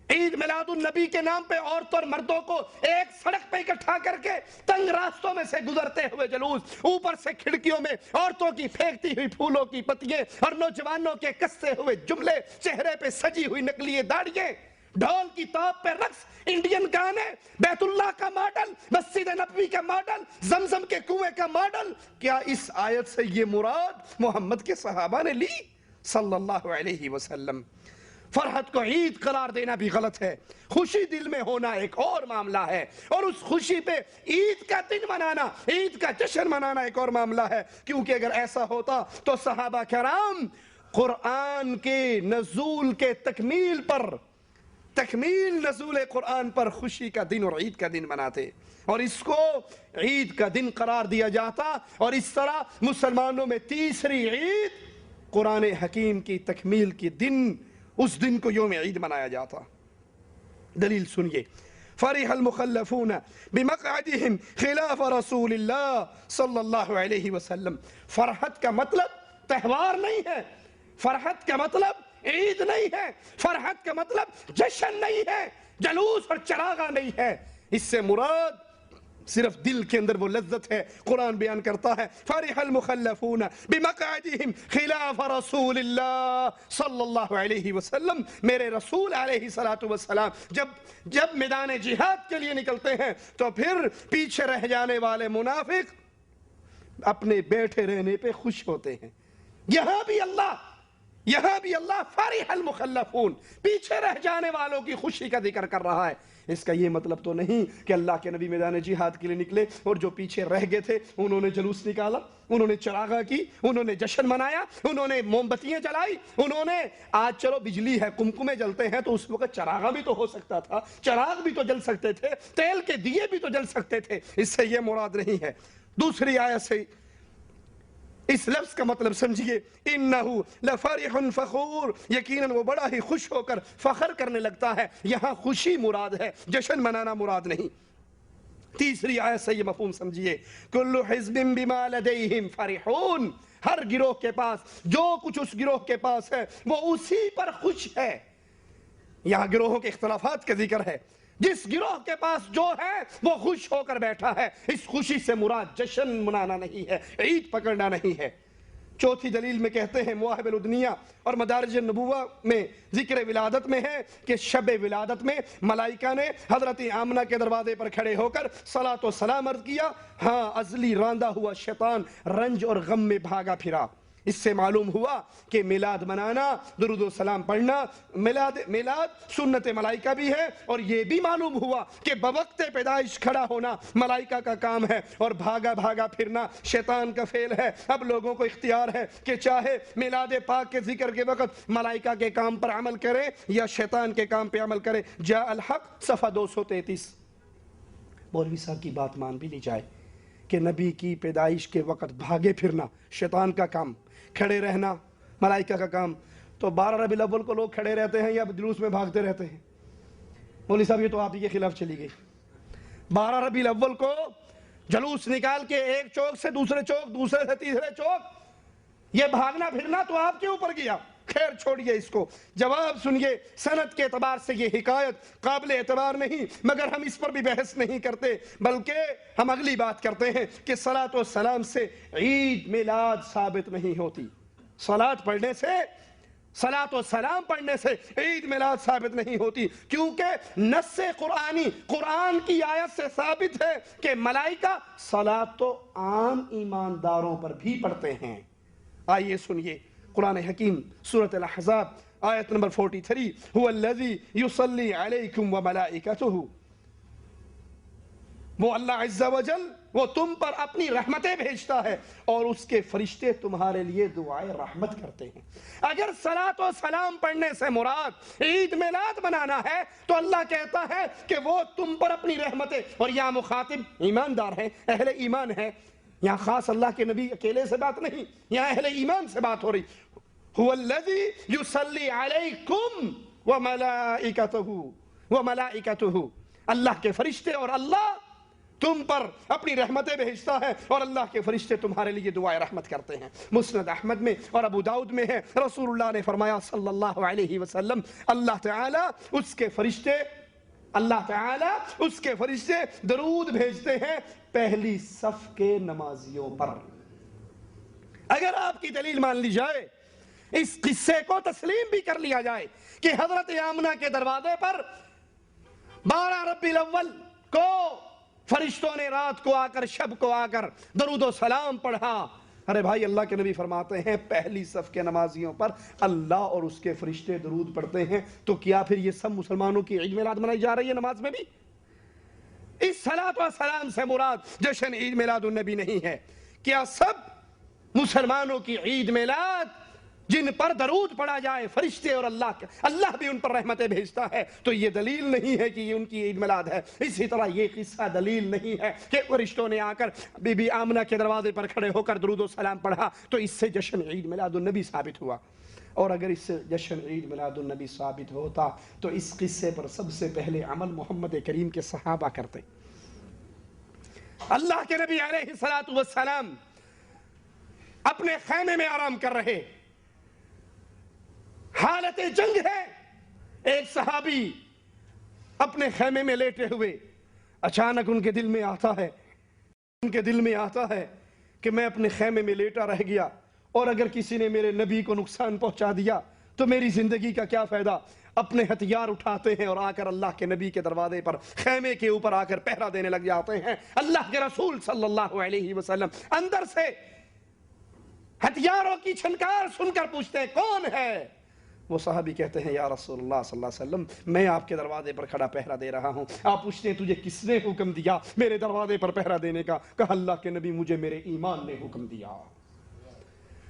عید میلاد النبی کے نام پہ عورتوں اور مردوں کو ایک سڑک پہ اکٹھا کر کے تنگ راستوں میں سے گزرتے ہوئے جلوس، اوپر سے کھڑکیوں میں عورتوں کی پھینکتی ہوئی پھولوں کی پتیاں اور نوجوانوں کے کستے ہوئے جملے، چہرے پہ سجی ہوئی نقلی داڑھیاں، ڈھول کی توپ پہ رقص، انڈین گانے، بیت اللہ کا ماڈل، مسجد نبوی کا ماڈل، زمزم کے کنویں کا ماڈل. کیا اس آیت سے یہ مراد محمد کے صحابہ نے لی صلی اللہ علیہ وسلم؟ فرحت کو عید قرار دینا بھی غلط ہے. خوشی دل میں ہونا ایک اور معاملہ ہے، اور اس خوشی پہ عید کا دن منانا، عید کا جشن منانا ایک اور معاملہ ہے. کیونکہ اگر ایسا ہوتا تو صحابہ کرام قرآن کے نزول کے تکمیل نزول قرآن پر خوشی کا دن اور عید کا دن مناتے، اور اس کو عید کا دن قرار دیا جاتا، اور اس طرح مسلمانوں میں تیسری عید قرآن حکیم کی تکمیل کی دن، اس دن کو یوم عید منایا جاتا. دلیل سنیے. فرح المخلفون بمقعدهم خلاف رسول اللہ صلی اللہ علیہ وسلم. فرحت کا مطلب تہوار نہیں ہے، فرحت کا مطلب عید نہیں ہے، فرحت کا مطلب جشن نہیں ہے، جلوس اور چراغاں نہیں ہے. اس سے مراد صرف دل کے اندر وہ لذت ہے. قرآن بیان کرتا ہے فرح المخلفون بمقعدهم خلاف رسول اللہ صلی اللہ علیہ وسلم. میرے رسول علیہ السلام جب میدان جہاد کے لیے نکلتے ہیں تو پھر پیچھے رہ جانے والے منافق اپنے بیٹھے رہنے پہ خوش ہوتے ہیں. یہاں بھی اللہ فرح المخلفون، پیچھے رہ جانے والوں کی خوشی کا ذکر کر رہا ہے. اس کا یہ مطلب تو نہیں کہ اللہ کے نبی میدان جہاد کے لیے نکلے اور جو پیچھے رہ گئے تھے انہوں نے جلوس نکالا، انہوں نے چراغاں کی، انہوں نے جشن منایا، انہوں نے موم بتیاں جلائی، انہوں نے آج چلو بجلی ہے قمقمے جلتے ہیں تو اس وقت چراغاں بھی تو ہو سکتا تھا، چراغ بھی تو جل سکتے تھے، تیل کے دیے بھی تو جل سکتے تھے. اس سے یہ مراد نہیں ہے. دوسری آیت سے اس لفظ کا مطلب سمجھیے. انہو لفرح فخور، یقیناً وہ بڑا ہی خوش ہو کر فخر کرنے لگتا ہے. یہاں خوشی مراد ہے، جشن منانا مراد نہیں. تیسری آیت سے یہ مفہوم سمجھیے. کل حزب بما لدیہم فرحون، ہر گروہ کے پاس جو کچھ اس گروہ کے پاس ہے وہ اسی پر خوش ہے. یہاں گروہوں کے اختلافات کا ذکر ہے. جس گروہ کے پاس جو ہے وہ خوش ہو کر بیٹھا ہے. اس خوشی سے مراد جشن منانا نہیں ہے، عید پکڑنا نہیں ہے. چوتھی دلیل میں کہتے ہیں مواہب الدنیا اور مدارج النبوہ میں ذکر ولادت میں ہے کہ شب ولادت میں ملائکہ نے حضرت آمنہ کے دروازے پر کھڑے ہو کر صلاۃ و سلام عرض کیا. ہاں ازلی راندہ ہوا شیطان رنج اور غم میں بھاگا پھرا. اس سے معلوم ہوا کہ میلاد منانا، درود و سلام پڑھنا، میلاد سنت ملائکہ بھی ہے، اور یہ بھی معلوم ہوا کہ بوقت پیدائش کھڑا ہونا ملائکہ کا کام ہے اور بھاگا پھرنا شیطان کا فعل ہے. اب لوگوں کو اختیار ہے کہ چاہے میلاد پاک کے ذکر کے وقت ملائکہ کے کام پر عمل کرے یا شیطان کے کام پہ عمل کرے. جاء الحق صفحہ 233. مولوی صاحب کی بات مان بھی لی جائے کہ نبی کی پیدائش کے وقت بھاگے پھرنا شیطان کا کام، کھڑے رہنا ملائکہ کا کام، تو 12 ربیع الاول کو لوگ کھڑے رہتے ہیں یا جلوس میں بھاگتے رہتے ہیں؟ مولوی صاحب یہ تو آپ ہی کے خلاف چلی گئی. 12 ربیع الاول کو جلوس نکال کے ایک چوک سے دوسرے چوک، دوسرے سے تیسرے چوک، یہ بھاگنا پھرنا تو آپ کے اوپر گیا. خیر چھوڑیے اس کو. جواب سنیے. سند کے اعتبار سے یہ حکایت قابل اعتبار نہیں، مگر ہم اس پر بھی بحث نہیں کرتے، بلکہ ہم اگلی بات کرتے ہیں کہ صلاۃ و سلام سے عید میلاد ثابت نہیں ہوتی. صلاۃ پڑھنے سے، صلاۃ و سلام پڑھنے سے عید میلاد ثابت نہیں ہوتی، کیونکہ نص قرآنی، قرآن کی آیت سے ثابت ہے کہ ملائکہ صلاۃ تو عام ایمانداروں پر بھی پڑھتے ہیں. آئیے سنیے قرآن حکیم سورۃ الاحزاب آیت نمبر 43. هو الذی یصلی علیکم وملائکتہ، وہ اللہ عز و جل وہ تم پر اپنی رحمتیں بھیجتا ہے اور اس کے فرشتے تمہارے لیے دعائے رحمت کرتے ہیں. اگر صلاۃ و سلام پڑھنے سے مراد عید میلاد منانا ہے تو اللہ کہتا ہے کہ وہ تم پر اپنی رحمتیں، اور یہاں مخاطب ایماندار ہیں، اہل ایمان ہے. یہاں خاص اللہ کے نبی اکیلے سے بات نہیں، یہاں اہل ایمان سے بات ہو رہی. هو الذی یصلی علیکم وملائکتہ، اللہ کے فرشتے اور اللہ تم پر اپنی رحمتیں بھیجتا ہے اور اللہ کے فرشتے تمہارے لیے دعائے رحمت کرتے ہیں. مسند احمد میں اور ابو داؤد میں ہے، رسول اللہ نے فرمایا صلی اللہ علیہ وسلم، اللہ تعالیٰ اس کے فرشتے درود بھیجتے ہیں پہلی صف کے نمازیوں پر. اگر آپ کی دلیل مان لی جائے، اس قصے کو تسلیم بھی کر لیا جائے کہ حضرت آمنہ کے دروازے پر 12 ربیع الاول کو فرشتوں نے رات کو آ کر، شب کو آ کر درود و سلام پڑھا، ارے بھائی اللہ کے نبی فرماتے ہیں پہلی صف کے نمازیوں پر اللہ اور اس کے فرشتے درود پڑھتے ہیں، تو کیا پھر یہ سب مسلمانوں کی عید میلاد منائی جا رہی ہے نماز میں بھی؟ اس صلاۃ و سلام سے مراد جشن عید میلاد النبی نہیں ہے۔ کیا سب مسلمانوں کی عید میلاد جن پر درود پڑھا جائے فرشتے اور اللہ بھی ان پر رحمتیں بھیجتا ہے، تو یہ دلیل نہیں ہے کہ یہ ان کی عید میلاد ہے؟ اسی طرح یہ قصہ دلیل نہیں ہے کہ فرشتوں نے آ کر بی بی آمنہ کے دروازے پر کھڑے ہو کر درود و سلام پڑھا تو اس سے جشن عید میلاد النبی ثابت ہوا۔ اور اگر اس سے جشن عید میلاد النبی ثابت ہوتا تو اس قصے پر سب سے پہلے عمل محمد کریم کے صحابہ کرتے۔ اللہ کے نبی علیہ الصلوۃ والسلام اپنے خیمے میں آرام کر رہے، حالت جنگ ہے، ایک صحابی اپنے خیمے میں لیٹے ہوئے، اچانک ان کے دل میں آتا ہے کہ میں اپنے خیمے میں لیٹا رہ گیا اور اگر کسی نے میرے نبی کو نقصان پہنچا دیا تو میری زندگی کا کیا فائدہ؟ اپنے ہتھیار اٹھاتے ہیں اور آ کر اللہ کے نبی کے دروازے پر خیمے کے اوپر آ کر پہرا دینے لگ جاتے ہیں۔ اللہ کے رسول صلی اللہ علیہ وسلم اندر سے ہتھیاروں کی چھنکار سن کر پوچھتے ہیں کون ہے؟ وہ صحابی کہتے ہیں یا رسول اللہ صلی اللہ علیہ وسلم میں آپ کے دروازے پر کھڑا پہرا دے رہا ہوں۔ آپ پوچھتے ہیں تجھے کس نے حکم دیا میرے دروازے پر پہرا دینے کا؟ کہا اللہ کے نبی مجھے میرے ایمان نے حکم دیا۔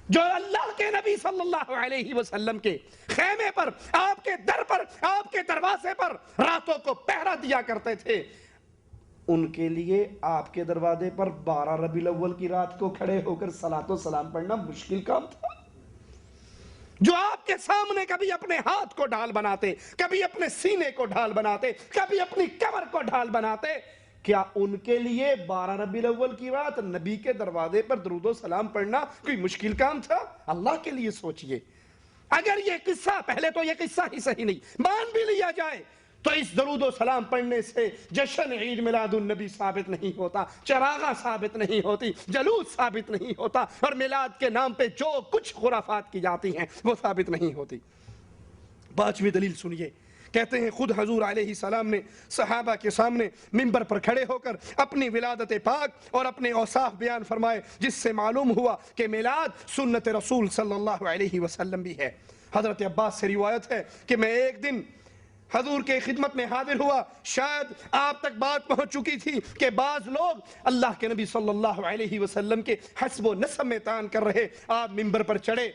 جو اللہ کے نبی صلی اللہ علیہ وسلم کے خیمے پر، آپ کے در پر، آپ کے دروازے پر راتوں کو پہرا دیا کرتے تھے، ان کے لیے آپ کے دروازے پر 12 ربیع الاول کی رات کو کھڑے ہو کر صلاۃ و سلام پڑھنا مشکل کام تھا؟ جو آپ کے سامنے کبھی اپنے ہاتھ کو ڈھال بناتے، کبھی اپنے سینے کو ڈھال بناتے، کبھی اپنی کمر کو ڈھال بناتے، کیا ان کے لیے 12 ربیع الاول کی رات نبی کے دروازے پر درود و سلام پڑھنا کوئی مشکل کام تھا؟ اللہ کے لیے سوچئے۔ اگر یہ قصہ، پہلے تو یہ قصہ ہی صحیح نہیں، مان بھی لیا جائے تو اس درود و سلام پڑھنے سے جشن عید میلاد النبی ثابت نہیں ہوتا، چراغاں ثابت نہیں ہوتی، جلوس ثابت نہیں ہوتا، اور میلاد کے نام پہ جو کچھ خرافات کی جاتی ہیں وہ ثابت نہیں ہوتی۔ 5ویں دلیل سنیے، کہتے ہیں خود حضور علیہ السلام نے صحابہ کے سامنے منبر پر کھڑے ہو کر اپنی ولادت پاک اور اپنے اوصاف بیان فرمائے، جس سے معلوم ہوا کہ میلاد سنت رسول صلی اللہ علیہ وسلم بھی ہے۔ حضرت عباس سے روایت ہے کہ میں ایک دن حضور کے خدمت میں حاضر ہوا، شاید آپ تک بات پہنچ چکی تھی کہ بعض لوگ اللہ کے نبی صلی اللہ علیہ وسلم کے حسب و نسب میں طعن کر رہے۔ آپ منبر پر چڑھے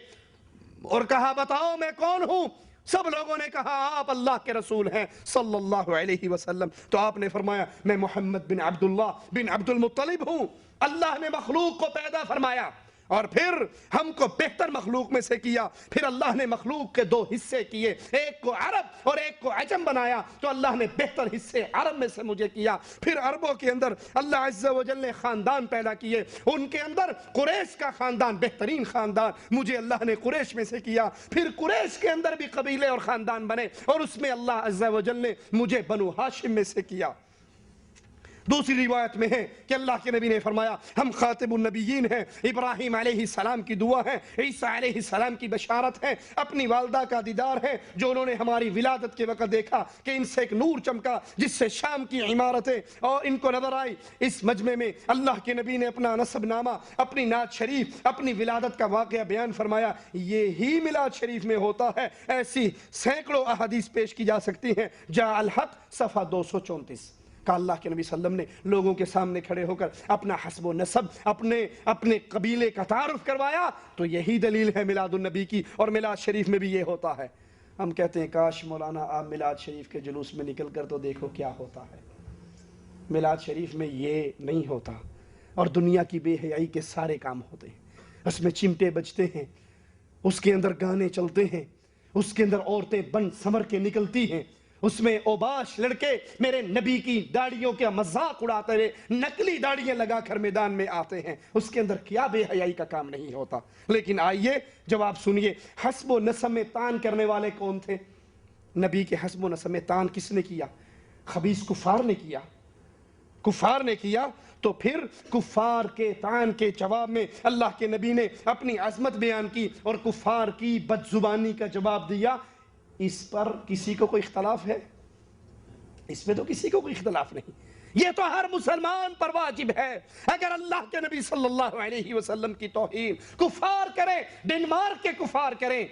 اور کہا بتاؤ میں کون ہوں؟ سب لوگوں نے کہا آپ اللہ کے رسول ہیں صلی اللہ علیہ وسلم۔ تو آپ نے فرمایا میں محمد بن عبداللہ بن عبد المطلب ہوں۔ اللہ نے مخلوق کو پیدا فرمایا اور پھر ہم کو بہتر مخلوق میں سے کیا، پھر اللہ نے مخلوق کے 2 حصے کیے، ایک کو عرب اور ایک کو عجم بنایا، تو اللہ نے بہتر حصے عرب میں سے مجھے کیا۔ پھر عربوں کے اندر اللہ عز و جل نے خاندان پیدا کیے، ان کے اندر قریش کا خاندان بہترین خاندان، مجھے اللہ نے قریش میں سے کیا۔ پھر قریش کے اندر بھی قبیلے اور خاندان بنے اور اس میں اللہ عز و جل نے مجھے بنو ہاشم میں سے کیا۔ دوسری روایت میں ہے کہ اللہ کے نبی نے فرمایا ہم خاتم النبیین ہیں، ابراہیم علیہ السلام کی دعا ہے، عیسیٰ علیہ السلام کی بشارت ہے، اپنی والدہ کا دیدار ہے جو انہوں نے ہماری ولادت کے وقت دیکھا کہ ان سے ایک نور چمکا جس سے شام کی عمارتیں اور ان کو نظر آئی۔ اس مجمع میں اللہ کے نبی نے اپنا نسب نامہ، اپنی نعت شریف، اپنی ولادت کا واقعہ بیان فرمایا۔ یہی میلاد شریف میں ہوتا ہے، ایسی سینکڑوں احادیث پیش کی جا سکتی ہیں۔ جاء الحق صفحہ 234 کہ اللہ کے نبی صلی اللہ علیہ وسلم نے لوگوں کے سامنے کھڑے ہو کر اپنا حسب و نسب، اپنے قبیلے کا تعارف کروایا، تو یہی دلیل ہے میلاد النبی کی، اور میلاد شریف میں بھی یہ ہوتا ہے۔ ہم کہتے ہیں کاش مولانا آپ میلاد شریف کے جلوس میں نکل کر تو دیکھو کیا ہوتا ہے۔ میلاد شریف میں یہ نہیں ہوتا، اور دنیا کی بے حیائی کے سارے کام ہوتے ہیں۔ اس میں چمٹے بجتے ہیں، اس کے اندر گانے چلتے ہیں، اس کے اندر عورتیں بن سمر کے نکلتی ہیں، اس میں اوباش لڑکے میرے نبی کی داڑھیوں کے مذاق اڑاتے ہوئے نقلی داڑھیاں لگا کر میدان میں آتے ہیں۔ اس کے اندر کیا بے حیائی کا کام نہیں ہوتا۔ لیکن آئیے جواب سنیے، حسب و نسب میں طعن کرنے والے کون تھے؟ نبی کے حسب و نسب میں طعن کس نے کیا؟ خبیث کفار نے کیا۔ کفار نے کیا تو پھر کفار کے طعن کے جواب میں اللہ کے نبی نے اپنی عظمت بیان کی اور کفار کی بد زبانی کا جواب دیا۔ اس پر کسی کو کوئی اختلاف ہے؟ اس میں تو کسی کو کوئی اختلاف نہیں۔ یہ تو ہر مسلمان پر واجب ہے۔ اگر اللہ کے نبی صلی اللہ علیہ وسلم کی توہین کفار کرے، ڈنمارک کے کفار کریں،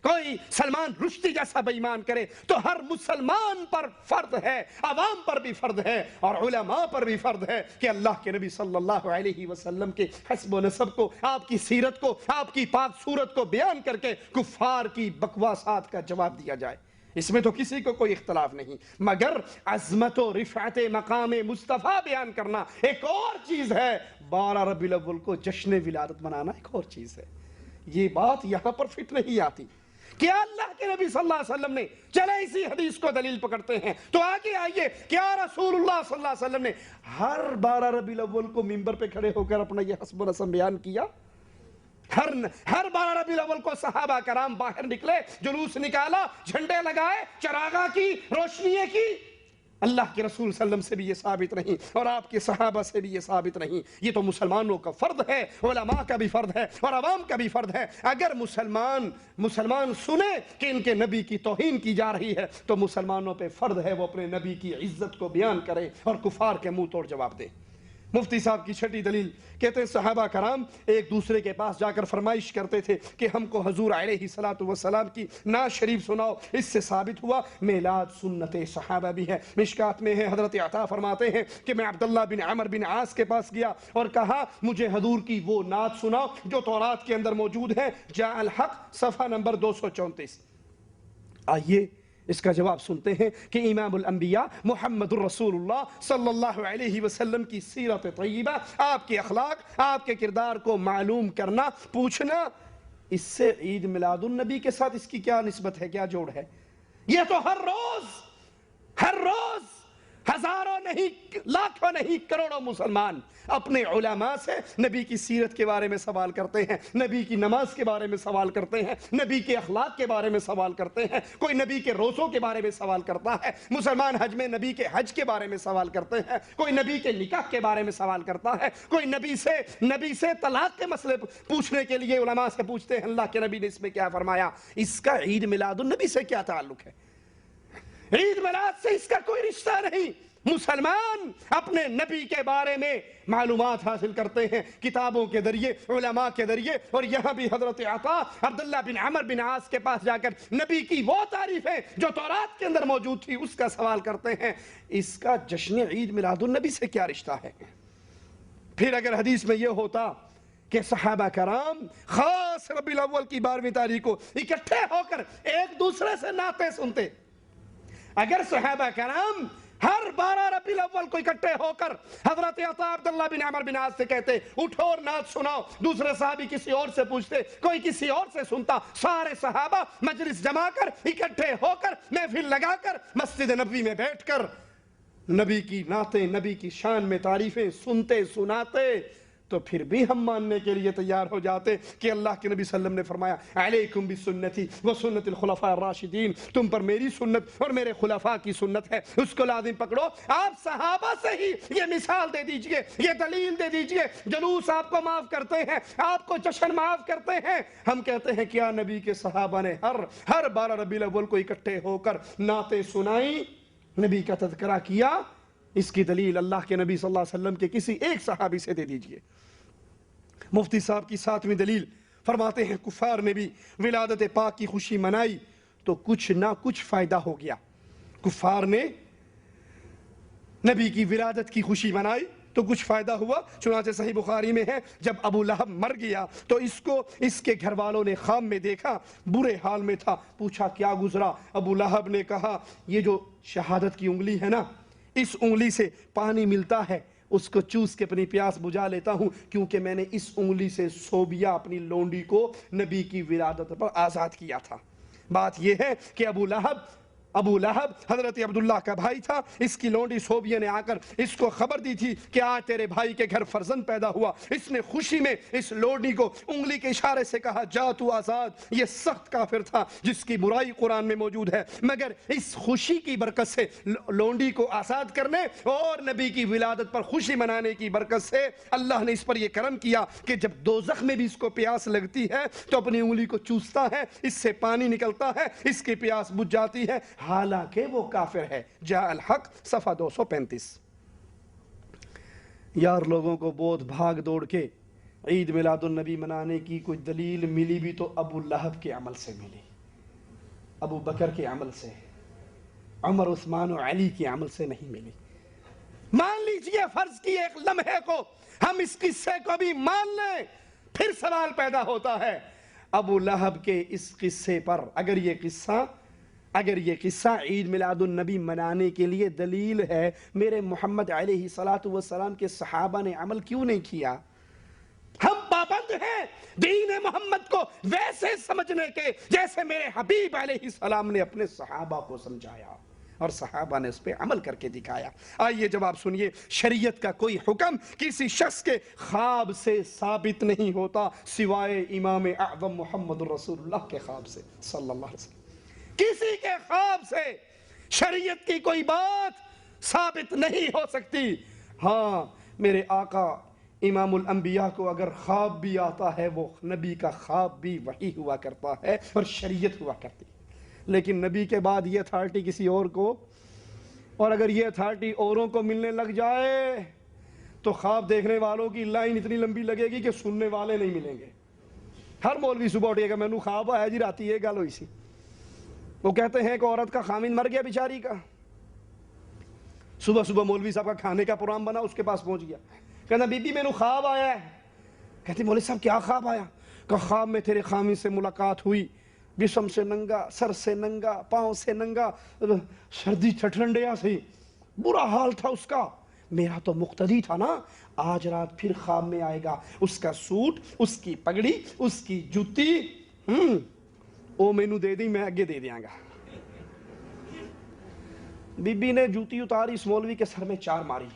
کوئی سلمان رشدی جیسا بے ایمان کرے، تو ہر مسلمان پر فرض ہے، عوام پر بھی فرض ہے اور علماء پر بھی فرض ہے کہ اللہ کے نبی صلی اللہ علیہ وسلم کے حسب و نسب کو، آپ کی سیرت کو، آپ کی پاک صورت کو بیان کر کے کفار کی بکواسات کا جواب دیا جائے۔ اس میں تو کسی کو کوئی اختلاف نہیں، مگر عظمت و رفعت مقام مصطفیٰ بیان کرنا ایک اور چیز ہے، 12 ربیع الاول کو جشن ولادت منانا ایک اور چیز ہے۔ یہ بات یہاں پر فٹ نہیں آتی۔ کیا اللہ کے نبی صلی اللہ علیہ وسلم نے، چلے اسی حدیث کو دلیل پکڑتے ہیں تو آگے آئیے، کیا رسول اللہ صلی اللہ علیہ وسلم نے ہر 12 ربیع الاول کو منبر پہ کھڑے ہو کر اپنا یہ حسب و نسب بیان کیا؟ ہر 12 ربیع الاول کو صحابہ کرام باہر نکلے، جلوس نکالا، جھنڈے لگائے، چراغاں کی، روشنییں کی؟ اللہ کے رسول صلی اللہ علیہ وسلم سے بھی یہ ثابت نہیں اور آپ کے صحابہ سے بھی یہ ثابت نہیں۔ یہ تو مسلمانوں کا فرض ہے، علماء کا بھی فرض ہے اور عوام کا بھی فرض ہے۔ اگر مسلمان سنے کہ ان کے نبی کی توہین کی جا رہی ہے تو مسلمانوں پہ فرض ہے وہ اپنے نبی کی عزت کو بیان کرے اور کفار کے منہ توڑ جواب دے۔ مفتی صاحب کی چھٹی دلیل کہتے ہیں صحابہ کرام ایک دوسرے کے پاس جا کر فرمائش کرتے تھے کہ ہم کو حضور علیہ السلام کی نعت شریف سناؤ۔ اس سے ثابت ہوا میلاد سنت صحابہ بھی ہے۔ مشکات میں ہے، حضرت عطا فرماتے ہیں کہ میں عبداللہ بن عمر بن عاص کے پاس گیا اور کہا مجھے حضور کی وہ نعت سناؤ جو تورات کے اندر موجود ہے، جاء الحق صفحہ نمبر 234۔ آئیے اس کا جواب سنتے ہیں کہ امام الانبیاء محمد الرسول اللہ صلی اللہ علیہ وسلم کی سیرت طیبہ، آپ کے اخلاق، آپ کے کردار کو معلوم کرنا، پوچھنا، اس سے عید میلاد النبی کے ساتھ اس کی کیا نسبت ہے، کیا جوڑ ہے؟ یہ تو ہر روز ہزاروں نہیں، لاکھوں نہیں، کروڑوں مسلمان اپنے علماء سے نبی کی سیرت کے بارے میں سوال کرتے ہیں، نبی کی نماز کے بارے میں سوال کرتے ہیں، نبی کے اخلاق کے بارے میں سوال کرتے ہیں، کوئی نبی کے روزوں کے بارے میں سوال کرتا ہے، مسلمان حج میں نبی کے حج کے بارے میں سوال کرتے ہیں، کوئی نبی کے نکاح کے بارے میں سوال کرتا ہے، کوئی نبی سے طلاق کے مسئلے پوچھنے کے لیے علماء سے پوچھتے ہیں اللہ کے نبی نے اس میں کیا فرمایا۔ اس کا عید میلاد النبی سے کیا تعلق ہے؟ عید میلاد سے اس کا کوئی رشتہ نہیں۔ مسلمان اپنے نبی کے بارے میں معلومات حاصل کرتے ہیں کتابوں کے ذریعے، علماء کے ذریعے، اور یہاں بھی حضرت عطا عبداللہ بن عمر بن عاص کے پاس جا کر نبی کی وہ تعریفیں جو تورات کے اندر موجود تھی اس کا سوال کرتے ہیں۔ اس کا جشن عید میلاد النبی سے کیا رشتہ ہے؟ پھر اگر حدیث میں یہ ہوتا کہ صحابہ کرام خاص ربیع الاول کی 12ویں تاریخ کو اکٹھے ہو کر ایک دوسرے سے نعتیں سنتے، اگر صحابہ کرام ہر 12 ربیع الاول کو اکٹھے ہو کر حضرت عطا عبداللہ بن عمر بن عاص سے کہتے اٹھو اور نعت سناؤ، دوسرے صحابی کسی اور سے پوچھتے، کوئی کسی اور سے سنتا، سارے صحابہ مجلس جما کر اکٹھے ہو کر محفل لگا کر مسجد نبوی میں بیٹھ کر نبی کی نعتیں، نبی کی شان میں تعریفیں سنتے سناتے، تو پھر بھی ہم ماننے کے لیے تیار ہو جاتے کہ اللہ کے نبی صلی اللہ علیہ وسلم نے فرمایا علیکم بسنتی وسنت الخلفاء الراشدین، تم پر میری سنت اور میرے خلفاء کی سنت ہے، اس کو لازم پکڑو۔ آپ صحابہ سے ہی یہ مثال دے دیجئے، یہ دلیل دے دیجئے، جلوس آپ کو معاف کرتے ہیں، آپ کو جشن معاف کرتے ہیں، ہم کہتے ہیں کیا نبی کے صحابہ نے ہر 12 ربیع الاول کو اکٹھے ہو کر نعتیں سنائیں، نبی کا تذکرہ کیا؟ اس کی دلیل اللہ کے نبی صلی اللہ علیہ وسلم کے کسی ایک صحابی سے دے دیجئے۔ مفتی صاحب کی 7ویں دلیل فرماتے ہیں کفار نے بھی ولادت پاک کی خوشی منائی تو کچھ نہ کچھ فائدہ ہو گیا۔ کفار نے نبی کی ولادت کی خوشی منائی تو کچھ فائدہ ہوا، چنانچہ صحیح بخاری میں ہے جب ابو لہب مر گیا تو اس کے گھر والوں نے خواب میں دیکھا، برے حال میں تھا، پوچھا کیا گزرا؟ ابو لہب نے کہا یہ جو شہادت کی انگلی ہے نا، اس انگلی سے پانی ملتا ہے، اس کو چوس کے اپنی پیاس بجھا لیتا ہوں، کیونکہ میں نے اس انگلی سے صوبیہ اپنی لونڈی کو نبی کی ولادت پر آزاد کیا تھا۔ بات یہ ہے کہ ابو لہب حضرت عبداللہ کا بھائی تھا، اس کی لونڈی صوبیہ نے آ کر اس کو خبر دی تھی کہ آج تیرے بھائی کے گھر فرزند پیدا ہوا، اس نے خوشی میں اس لونڈی کو انگلی کے اشارے سے کہا جا تو آزاد۔ یہ سخت کافر تھا جس کی برائی قرآن میں موجود ہے، مگر اس خوشی کی برکت سے لونڈی کو آزاد کرنے اور نبی کی ولادت پر خوشی منانے کی برکت سے اللہ نے اس پر یہ کرم کیا کہ جب دوزخ میں بھی اس کو پیاس لگتی ہے تو اپنی انگلی کو چوستا ہے، اس سے پانی نکلتا ہے، اس کی پیاس بجھ جاتی ہے، حالانکہ وہ کافر ہے۔ جاء الحق صفحہ 235۔ یار لوگوں کو بہت بھاگ دوڑ کے عید میلاد النبی منانے کی کوئی دلیل ملی بھی تو ابو لہب کے عمل سے ملی، ابو بکر کے عمل سے، عمر عثمان و علی کے عمل سے نہیں ملی۔ مان لیجئے فرض کی ایک لمحے کو ہم اس قصے کو بھی مان لیں، پھر سوال پیدا ہوتا ہے ابو لہب کے اس قصے پر اگر یہ قصہ عید میلاد النبی منانے کے لیے دلیل ہے، میرے محمد علیہ السلام کے صحابہ نے عمل کیوں نہیں کیا؟ ہم پابند ہیں دین محمد کو ویسے سمجھنے کے جیسے میرے حبیب علیہ السلام نے اپنے صحابہ کو سمجھایا اور صحابہ نے اس پہ عمل کر کے دکھایا۔ آئیے جواب سنیے، شریعت کا کوئی حکم کسی شخص کے خواب سے ثابت نہیں ہوتا سوائے امام اعظم محمد رسول اللہ کے خواب سے صلی اللہ علیہ وسلم۔ کسی کے خواب سے شریعت کی کوئی بات ثابت نہیں ہو سکتی۔ ہاں میرے آقا امام الانبیاء کو اگر خواب بھی آتا ہے، وہ نبی کا خواب بھی وحی ہوا کرتا ہے اور شریعت ہوا کرتی ہے، لیکن نبی کے بعد یہ اتھارٹی کسی اور کو، اور اگر یہ اتھارٹی اوروں کو ملنے لگ جائے تو خواب دیکھنے والوں کی لائن اتنی لمبی لگے گی کہ سننے والے نہیں ملیں گے۔ ہر مولوی صبح اٹھے گا میں نے خواب آیا جی راتی یہ گل ہوئی سی، وہ کہتے ہیں کہ عورت کا خامند مر گیا بیچاری کا، صبح صبح مولوی صاحب کا کھانے کا پروگرام بنا، اس کے پاس پہنچ گیا، کہنا بی بی میں نے خواب آیا ہے۔ کہتی مولوی صاحب کیا خواب آیا؟ کہ خواب میں تیرے خامند سے ملاقات ہوئی، جسم سے ننگا، سر سے ننگا، پاؤں سے ننگا، سردی ٹھنڈیا سی، برا حال تھا اس کا۔ میرا تو مقتدی تھا نا، آج رات پھر خواب میں آئے گا، اس کا سوٹ، اس کی پگڑی، اس کی جوتی، او مینو دے دی میں اگے دے دیاں گا۔ بی بی نے جوتی اتاری، اس مولوی کے سر میں چار ماری۔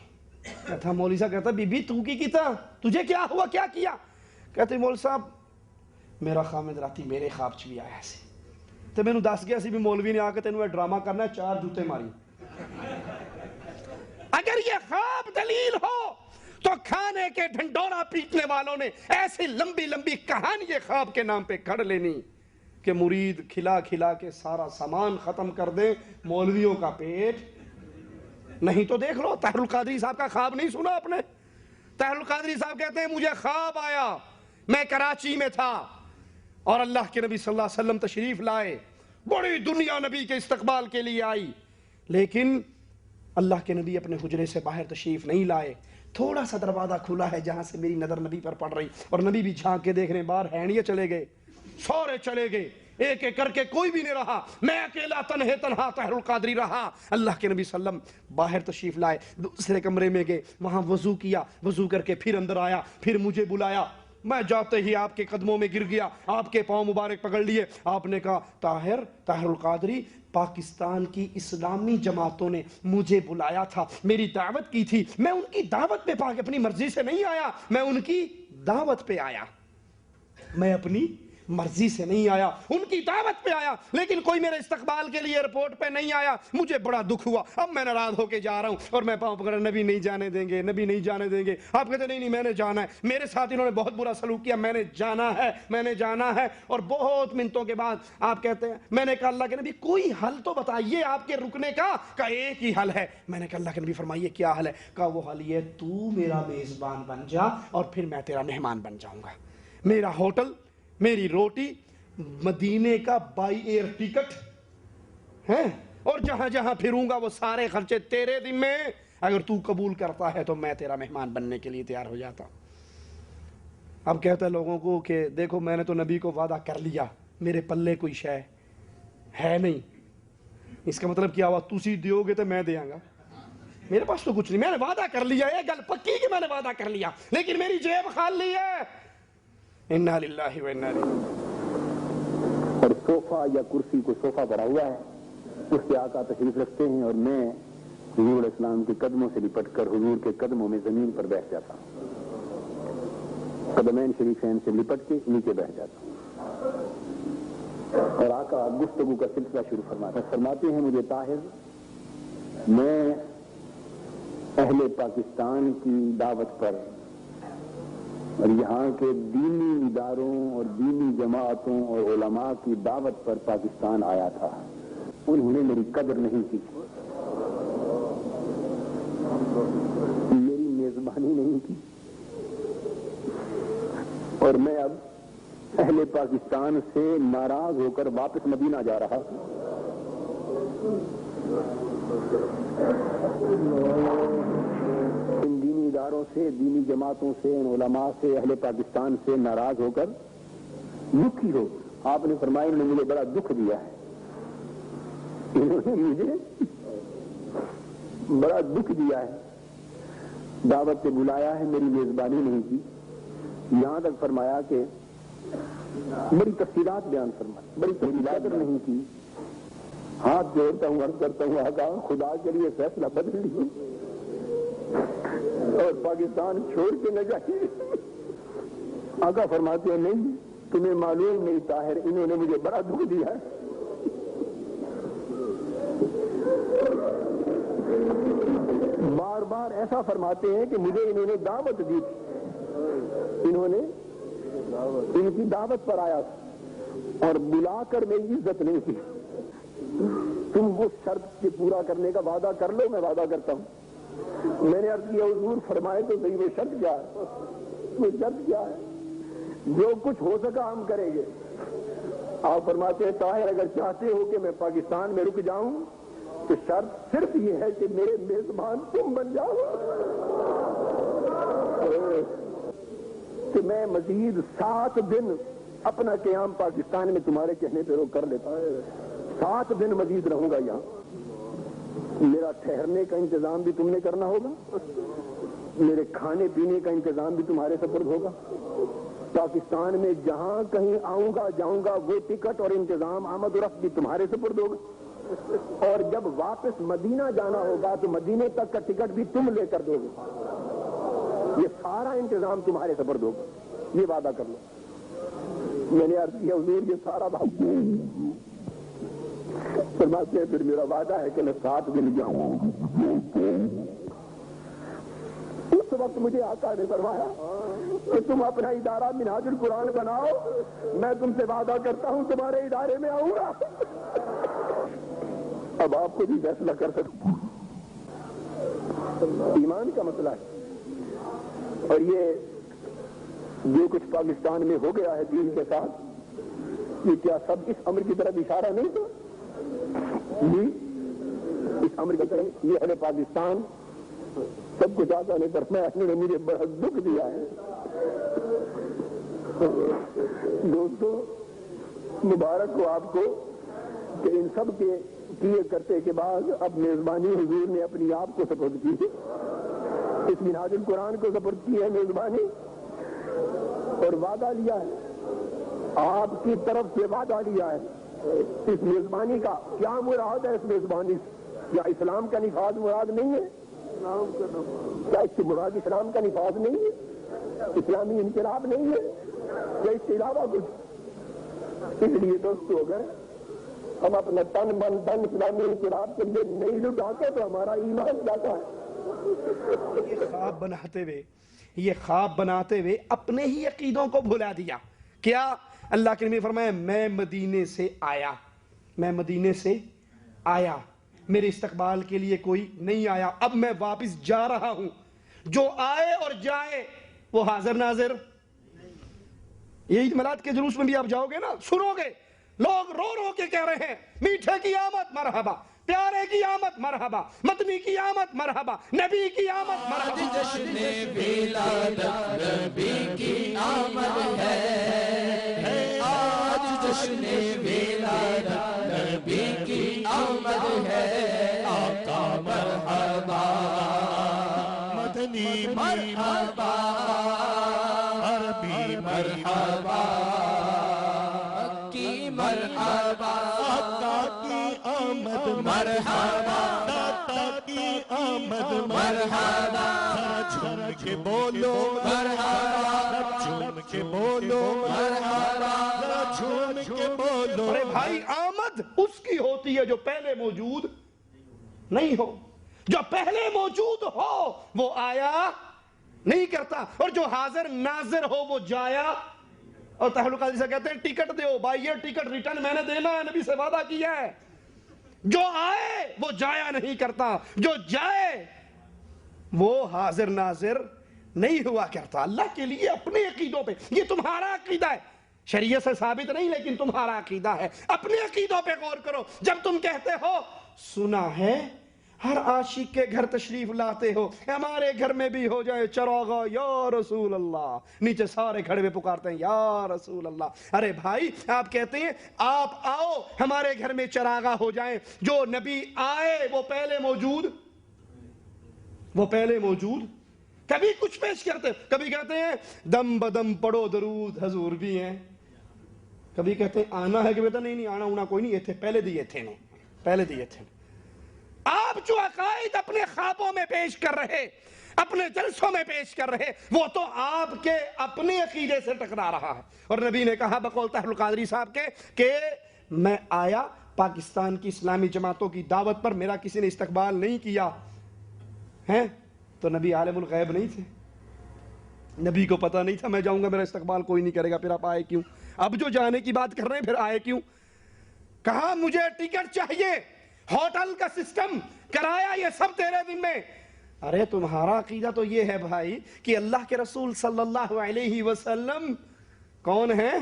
کہتا مولوی صاحب کہتا بی بی تو کی کیتا، تجھے کیا ہوا، کیا کیا؟ کہتے مولوی صاحب میرا خامد راتی میرے خواب چ بھی آیا سی تو میں نے دس گیا سی بھی مولوی نے آ کے تینوں ڈرامہ کرنا ہے، چار جوتے ماری۔ اگر یہ خواب دلیل ہو تو کھانے کے ڈھنڈورا پیٹنے والوں نے ایسی لمبی لمبی کہانی خواب کے نام پہ کھڑ لینی کہ مرید کھلا کھلا کے سارا سامان ختم کر دے، مولویوں کا پیٹ نہیں۔ تو دیکھ لو طاہر القادری صاحب کا خواب نہیں سنا آپ نے؟ طاہر القادری صاحب کہتے ہیں مجھے خواب آیا، میں کراچی میں تھا اور اللہ کے نبی صلی اللہ علیہ وسلم تشریف لائے، بڑی دنیا نبی کے استقبال کے لیے آئی، لیکن اللہ کے نبی اپنے حجرے سے باہر تشریف نہیں لائے۔ تھوڑا سا دروازہ کھلا ہے جہاں سے میری نظر نبی پر پڑ رہی، اور نبی بھی جھانک کے دیکھ رہے باہر ہیں، یہ چلے گئے، سورے چلے گئے، ایک ایک کر کے کوئی بھی نہیں رہا، میں اکیلا تنہا طاہر القادری رہا۔ اللہ کے نبی صلی اللہ علیہ وسلم باہر تشریف لائے، دوسرے کمرے میں گئے، وہاں وضو کیا، وضو کر کے پھر اندر آیا، پھر مجھے بلایا، میں جاتے ہی آپ کے قدموں میں گر گیا، آپ کے پاؤں مبارک پکڑ لیے، آپ نے کہا طاہر القادری، پاکستان کی اسلامی جماعتوں نے مجھے بلایا تھا، میری دعوت کی تھی، میں ان کی دعوت پہ اپنی مرضی سے نہیں آیا، میں ان کی دعوت پہ آیا، میں اپنی مرضی سے نہیں آیا، ان کی دعوت پہ آیا، لیکن کوئی میرے استقبال کے لیے ایئرپورٹ پہ نہیں آیا، مجھے بڑا دکھ ہوا، اب میں ناراض ہو کے جا رہا ہوں اور میں پاؤں پکڑ، نبی نہیں جانے دیں گے، نبی نہیں جانے دیں گے۔ آپ کہتے نہیں میں نے جانا ہے، میرے ساتھ انہوں نے بہت برا سلوک کیا، میں نے جانا ہے۔ اور بہت منتوں کے بعد آپ کہتے ہیں، میں نے کہا اللہ کے نبی کوئی حل تو بتائیے آپ کے رکنے کا، کہا ایک ہی حل ہے۔ میں نے کہا اللہ کے نبی فرمائیے کیا حل ہے؟ کہا وہ حل یہ تو میرا میزبان بن جا اور پھر میں تیرا مہمان بن جاؤں گا، میرا ہوٹل، میری روٹی، مدینے کا بائی ایئر ٹکٹ ہے، اور جہاں جہاں پھروں گا وہ سارے خرچے تیرے ذمہ، اگر تو قبول کرتا ہے تو میں تیرا مہمان بننے کے لیے تیار ہو جاتا۔ اب کہتا ہے لوگوں کو کہ دیکھو میں نے تو نبی کو وعدہ کر لیا، میرے پلے کوئی شے ہے نہیں، اس کا مطلب کیا ہوا؟ تسی دیو گے تو میں دیاں گا، میرے پاس تو کچھ نہیں، میں نے وعدہ کر لیا، یہ گل پکی کہ میں نے وعدہ کر لیا، لیکن میری جیب خالی ہے۔ انا للہ و انا الیہ۔ اور صوفہ یا کرسی کو صوفہ بنا ہوا ہے، اس پہ آقا تشریف رکھتے ہیں اور میں حضور علیہ السلام کے قدموں سے لپٹ کر حضور کے قدموں میں زمین پر بیٹھ جاتا ہوں، قدمین شریفین سے لپٹ کے نیچے بیٹھ جاتا ہوں، اور آقا گفتگو کا سلسلہ شروع فرماتے ہیں مجھے طاہر، میں اہل پاکستان کی دعوت پر اور یہاں کے دینی اداروں اور دینی جماعتوں اور علماء کی دعوت پر پاکستان آیا تھا، انہوں نے میری قدر نہیں کی، میری میزبانی نہیں کی. اور میں اب اہل پاکستان سے ناراض ہو کر واپس مدینہ جا رہا ہوں. ان دینی اداروں سے، دینی جماعتوں سے، ان علماء سے، اہل پاکستان سے ناراض ہو کر دکھی ہو. آپ نے فرمایا انہوں نے مجھے بڑا دکھ دیا ہے، انہوں نے مجھے بڑا دکھ دیا ہے، دعوت سے بلایا ہے، میری میزبانی نہیں کی. یہاں تک فرمایا کہ بڑی تفصیلات بیان فرمائی، بڑی تفصیلات نہیں کی. ہاتھ جوڑتا ہوں، عرض کرتا ہوں آقا خدا کے لیے فیصلہ بدل لیجیے اور پاکستان چھوڑ کے نہ جائیے. آقا فرماتے ہیں نہیں، تمہیں معلوم نہیں طاہر، انہوں نے مجھے بڑا دکھ دیا ہے. بار بار ایسا فرماتے ہیں کہ مجھے انہوں نے دعوت دی تھی، انہوں نے ان کی دعوت پر آیا تھا اور بلا کر میری عزت نہیں کی. تم وہ شرط کے پورا کرنے کا وعدہ کر لو، میں وعدہ کرتا ہوں. میں نے عرض کیا حضور فرمائے تو صحیح وہ شرط کیا ہے؟ وہ شرط کیا ہے؟ جو کچھ ہو سکا ہم کریں گے. آپ فرماتے ہیں طاہر اگر چاہتے ہو کہ میں پاکستان میں رک جاؤں تو شرط صرف یہ ہے کہ میرے میزبان تم بن جاؤ کہ میں مزید 7 دن اپنا قیام پاکستان میں تمہارے کہنے پہ روک کر لیتا ہوں. 7 دن مزید رہوں گا یہاں. میرا ٹھہرنے کا انتظام بھی تم نے کرنا ہوگا، میرے کھانے پینے کا انتظام بھی تمہارے سپرد ہوگا. پاکستان میں جہاں کہیں آؤں گا جاؤں گا وہ ٹکٹ اور انتظام آمد و رفت بھی تمہارے سپرد ہوگا. اور جب واپس مدینہ جانا ہوگا تو مدینے تک کا ٹکٹ بھی تم لے کر دو گے. یہ سارا انتظام تمہارے سپرد ہوگا، یہ وعدہ کر لو. میں نے عرض کیا حضور یہ سارا بات فرماتے ہیں پھر میرا وعدہ ہے کہ میں 7 دن جاؤں. اس وقت مجھے آقا نے فرمایا کہ تم اپنا ادارہ منہاج القرآن بناؤ، میں تم سے وعدہ کرتا ہوں تمہارے ادارے میں آؤں گا. اب آپ کو بھی فیصلہ کر سکوں. ایمان کا مسئلہ ہے. اور یہ جو کچھ پاکستان میں ہو گیا ہے دین کے ساتھ، یہ کیا سب اس امر کی طرف اشارہ نہیں تھا؟ جی اس امر کی طرف یہ اہل پاکستان سب کچھ آقا نے فرمایا، انہوں نے مجھے بڑا دکھ دیا ہے. دوستو مبارک ہو آپ کو کہ ان سب کے کیے کرتے کے بعد اب میزبانی حضور نے اپنی آپ کو سپرد کی ہے، اس منہاج القرآن کو سپرد کی ہے میزبانی، اور وعدہ لیا ہے آپ کی طرف سے، وعدہ لیا ہے. اس میزبانی کا کیا مراد ہے؟ اس میزبانی یا اسلام کا نفاذ مراد نہیں ہے؟ کیا اس سے مراد اسلام کا نفاذ نہیں ہے؟ اسلامی انقلاب نہیں ہے یا اس کے علاوہ کچھ؟ اس لیے دوستو اگر ہم اپنا تن من دن اسلامی انقلاب کے لیے نہیں لٹاتے تو ہمارا ایمان جاتا ہے. یہ خواب بناتے ہوئے اپنے ہی عقیدوں کو بھلا دیا. کیا اللہ کے نبی فرمایا میں مدینے سے آیا، میں مدینے سے آیا، میرے استقبال کے لیے کوئی نہیں آیا، اب میں واپس جا رہا ہوں. جو آئے اور جائے وہ حاضر ناظر. یہی میلاد کے جلوس میں بھی آپ جاؤ گے نا، سنو گے لوگ رو رو کے کہہ رہے ہیں میٹھے کی آمد مرحبا، پیارے کی آمد مرحبا، مدنی کی آمد مرحبا، نبی کی آمد مرحبا. جشن ولادت نبی کی آمد ہے، آج جشن ولادت نبی کی آمد ہے. آقا مرحبا، مدنی مرحبا، عربی مرحبا، کی مرحبا، آقا کی آمد مرحبا، داتا کی آمد مرحبا. جھوم کے بولو مرحبا، جھوم کے بولو مرحبا، جھوم کے بولو. ارے بھائی آمد اس کی ہوتی ہے جو پہلے موجود نہیں ہو. جو پہلے موجود ہو وہ آیا نہیں کرتا، اور جو حاضر ناظر ہو وہ جایا. اور تحلق عزیزہ کہتے ہیں ٹکٹ دیو بھائی، یہ ٹکٹ ریٹرن میں نے دینا ہے، نبی سے وعدہ کیا ہے. جو آئے وہ جایا نہیں کرتا، جو جائے وہ حاضر ناظر نہیں ہوا کرتا اللہ کے لیے اپنے عقیدوں پہ. یہ تمہارا عقیدہ ہے, شریعت سے ثابت نہیں لیکن تمہارا عقیدہ ہے. اپنے عقیدوں پہ غور کرو. جب تم کہتے ہو سنا ہے ہر عاشق کے گھر تشریف لاتے ہو, ہمارے گھر میں بھی ہو جائے چراغا یا رسول اللہ, نیچے سارے کھڑے ہوئے پکارتے ہیں یا رسول اللہ. ارے بھائی آپ کہتے ہیں آپ آؤ ہمارے گھر میں چراغا ہو جائیں, جو نبی آئے وہ پہلے موجود. کبھی کچھ پیش کرتے, کبھی کہتے ہیں دم بدم پڑھو درود حضور بھی ہیں, کبھی کہتے ہیں آنا ہے کہ بیٹا نہیں آنا ہونا کوئی نہیں, یہ تھے پہلے دیے تھے. آپ جو عقائد اپنے خوابوں میں پیش کر رہے, اپنے جلسوں میں پیش کر رہے, وہ تو آپ کے اپنے عقیدے سے ٹکرا رہا ہے. اور نبی نے کہا بقول طاہر القادری صاحب کے کہ میں آیا پاکستان کی اسلامی جماعتوں کی دعوت پر, میرا کسی نے استقبال نہیں کیا ہے, تو نبی عالم الغیب نہیں تھے, نبی کو پتہ نہیں تھا میں جاؤں گا میرا استقبال کوئی نہیں کرے گا, پھر آپ آئے کیوں؟ اب جو جانے کی بات کر رہے ہیں پھر آئے کیوں؟ کہا مجھے ٹکٹ چاہیے, ہوٹل کا سسٹم, کرایہ, یہ سب تیرے ذمہ. ارے تمہارا عقیدہ تو یہ ہے بھائی کہ اللہ کے رسول صلی اللہ علیہ وسلم کون ہیں؟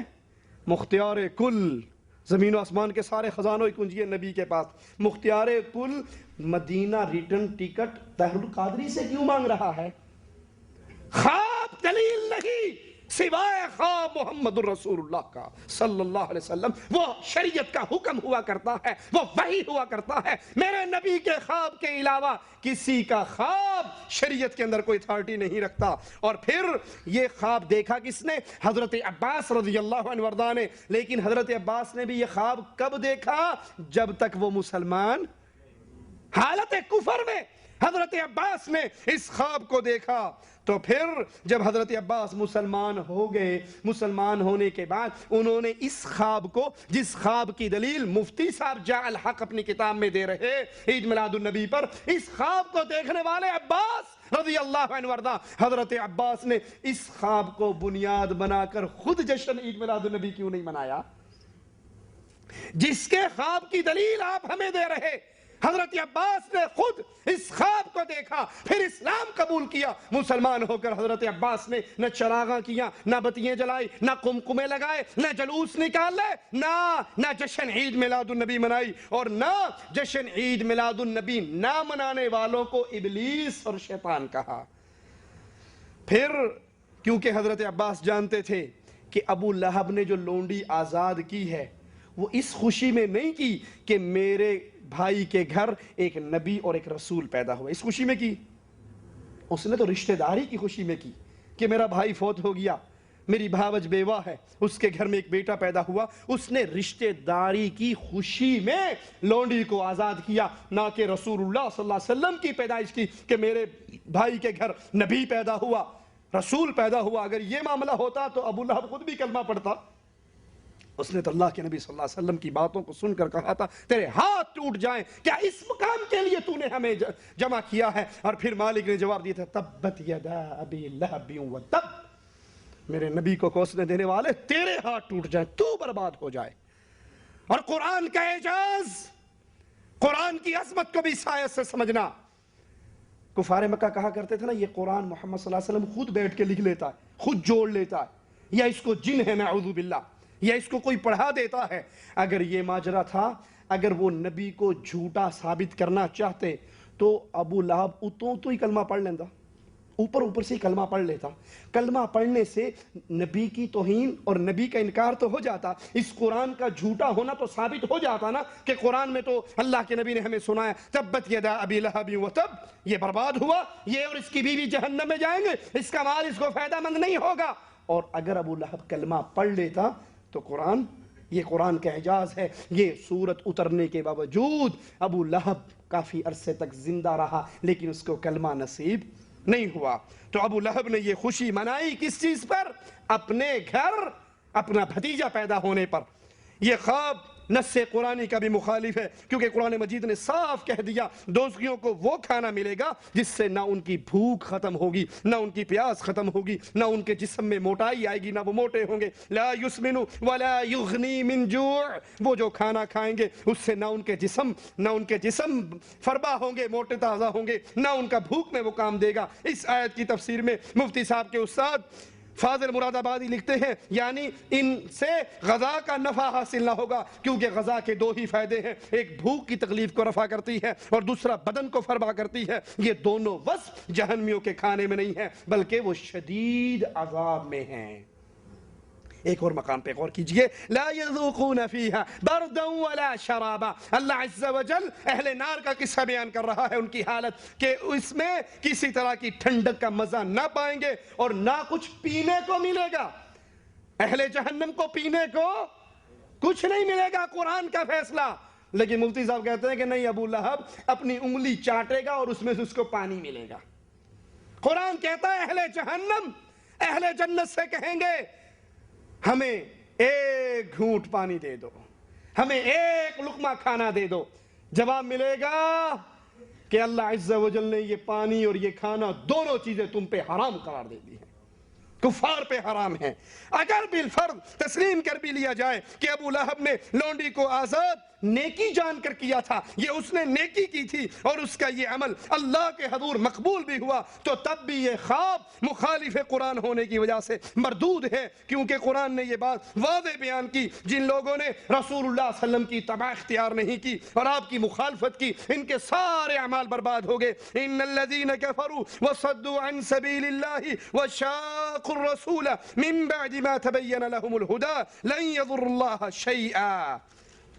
مختار کل, زمین و آسمان کے سارے خزانوں کی کنجی نبی کے پاس, مختار کل. مدینہ ریٹرن ٹکٹ طاہر القادری سے کیوں مانگ رہا ہے؟ خواب دلیل نہیں سوائے خواب محمد الرسول اللہ کا صلی اللہ علیہ وسلم. وہ شریعت کا حکم ہوا کرتا ہے, وہ وحی ہوا کرتا ہے. میرے نبی کے خواب کے علاوہ کسی کا خواب شریعت کے اندر کوئی اتھارٹی نہیں رکھتا. اور پھر یہ خواب دیکھا کس نے؟ حضرت عباس رضی اللہ عنہ وارضاہ نے. لیکن حضرت عباس نے بھی یہ خواب کب دیکھا؟ جب تک وہ مسلمان, حالت کفر میں حضرت عباس نے اس خواب کو دیکھا. تو پھر جب حضرت عباس مسلمان ہو گئے, مسلمان ہونے کے بعد انہوں نے اس خواب کو, جس خواب کی دلیل مفتی صاحب جاء الحق اپنی کتاب میں دے رہے عید میلاد النبی پر, اس خواب کو دیکھنے والے عباس رضی اللہ عنہ وارضاہ, حضرت عباس نے اس خواب کو بنیاد بنا کر خود جشن عید میلاد النبی کیوں نہیں منایا؟ جس کے خواب کی دلیل آپ ہمیں دے رہے, حضرت عباس نے خود اس خواب کو دیکھا, پھر اسلام قبول کیا. مسلمان ہو کر حضرت عباس نے نہ چراغاں کیا, نہ بتیاں جلائی, نہ قمقمے لگائے, نہ جلوس نکالے, نہ جشن عید میلاد النبی منائی, اور نہ جشن عید میلاد النبی نہ منانے والوں کو ابلیس اور شیطان کہا. پھر کیونکہ حضرت عباس جانتے تھے کہ ابو لہب نے جو لونڈی آزاد کی ہے وہ اس خوشی میں نہیں کی کہ میرے بھائی کے گھر ایک نبی اور ایک رسول پیدا ہوا, اس خوشی میں کی, اس نے تو رشتہ داری کی خوشی میں کی کہ میرا بھائی فوت ہو گیا, میری بھاوج بیوہ ہے, اس کے گھر میں ایک بیٹا پیدا ہوا. اس نے رشتہ داری کی خوشی میں لونڈی کو آزاد کیا, نہ کہ رسول اللہ صلی اللہ علیہ وسلم کی پیدائش کی کہ میرے بھائی کے گھر نبی پیدا ہوا, رسول پیدا ہوا. اگر یہ معاملہ ہوتا تو ابو لہب خود بھی کلمہ پڑھتا. اس نے تو اللہ کے نبی صلی اللہ علیہ وسلم کی باتوں کو سن کر کہا تھا تیرے ہاتھ ٹوٹ جائیں, کیا اس مقام کے لیے تو نے ہمیں جمع کیا ہے؟ اور پھر مالک نے جواب دیا تھا تبت یدا ابی لہب وتب, میرے نبی کو کوسنے دینے والے تیرے ہاتھ ٹوٹ جائیں, تو برباد ہو جائے. اور قرآن کا اعجاز, قرآن کی عظمت کو بھی سائے سے سمجھنا. کفار مکہ کہا کرتے تھے نا یہ قرآن محمد صلی اللہ علیہ وسلم خود بیٹھ کے لکھ لیتا ہے, خود جوڑ لیتا ہے, یا اس کو جن ہے نعوذ باللہ, یا اس کو کوئی پڑھا دیتا ہے. اگر یہ ماجرا تھا, اگر وہ نبی کو جھوٹا ثابت کرنا چاہتے تو ابو لہب تو ہی کلمہ پڑھ لیتا, اوپر سے ہی کلمہ پڑھ لیتا. کلمہ پڑھنے سے نبی کی توہین اور نبی کا انکار تو ہو جاتا, اس قرآن کا جھوٹا ہونا تو ثابت ہو جاتا نا کہ قرآن میں تو اللہ کے نبی نے ہمیں سنایا تبت یدا ابی لہب وتب, یہ برباد ہوا, یہ اور اس کی بیوی جہنم میں جائیں گے, اس کا مال اس کو فائدہ مند نہیں ہوگا. اور اگر ابو لہب کلمہ پڑھ لیتا تو قرآن, یہ قرآن کا اعجاز ہے, یہ سورت اترنے کے باوجود ابو لہب کافی عرصے تک زندہ رہا لیکن اس کو کلمہ نصیب نہیں ہوا. تو ابو لہب نے یہ خوشی منائی کس چیز پر؟ اپنے گھر اپنا بھتیجا پیدا ہونے پر. یہ خواب نص قرآنی کا بھی مخالف ہے، کیونکہ قرآن مجید نے صاف کہہ دیا دوزخیوں کو وہ کھانا ملے گا جس سے نہ ان کی بھوک ختم ہوگی، نہ ان کی پیاس ختم ہوگی، نہ ان کے جسم میں موٹائی آئے گی، نہ وہ موٹے ہوں گے. لا یسمن ولا یغنی من جوع، وہ جو کھانا کھائیں گے اس سے نہ ان کے جسم فربا ہوں گے، موٹے تازہ ہوں گے، نہ ان کا بھوک میں وہ کام دے گا. اس آیت کی تفسیر میں مفتی صاحب کے استاد فاضل مراد آبادی لکھتے ہیں یعنی ان سے غذا کا نفع حاصل نہ ہوگا، کیونکہ غذا کے دو ہی فائدے ہیں، ایک بھوک کی تکلیف کو رفع کرتی ہے اور دوسرا بدن کو فربا کرتی ہے. یہ دونوں وصف جہنمیوں کے کھانے میں نہیں ہیں بلکہ وہ شدید عذاب میں ہیں. ایک اور مقام پہ غور کیجئے، لا یذوقون فیہا بردا ولا شرابا. اللہ عز و جل اہل نار کا قصہ بیان کر رہا ہے، ان کی حالت کہ اس میں کسی طرح کی ٹھنڈک کا مزہ نہ پائیں گے اور نہ کچھ پینے کو ملے گا. اہل جہنم کو پینے کو کچھ نہیں ملے گا، قرآن کا فیصلہ. لیکن مفتی صاحب کہتے ہیں کہ نہیں، ابو لہب اپنی انگلی چاٹے گا اور اس میں سے اس کو پانی ملے گا. قرآن کہتا ہے اہل جہنم اہل جنت سے کہیں گے ہمیں ایک گھونٹ پانی دے دو، ہمیں ایک لقمہ کھانا دے دو. جواب ملے گا کہ اللہ عز و جل نے یہ پانی اور یہ کھانا دونوں چیزیں تم پہ حرام قرار دے دی ہیں، کفار پہ حرام ہیں. اگر بالفرض تسلیم کر بھی لیا جائے کہ ابو لہب نے لونڈی کو آزاد نیکی جان کر کیا تھا، یہ اس نے نیکی کی تھی اور اس کا یہ عمل اللہ کے حضور مقبول بھی ہوا، تو تب بھی یہ خواب مخالف قرآن ہونے کی وجہ سے مردود ہے، کیونکہ قرآن نے یہ بات واضح بیان کی. جن لوگوں نے رسول اللہ صلی اللہ علیہ وسلم کی اتباع اختیار نہیں کی اور آپ کی مخالفت کی، ان کے سارے اعمال برباد ہو گئے. ان الذين كفروا وصدوا عن سبيل الله وشاقوا الرسول من بعد ما تبين لهم الهدى لن يضر الله شيئا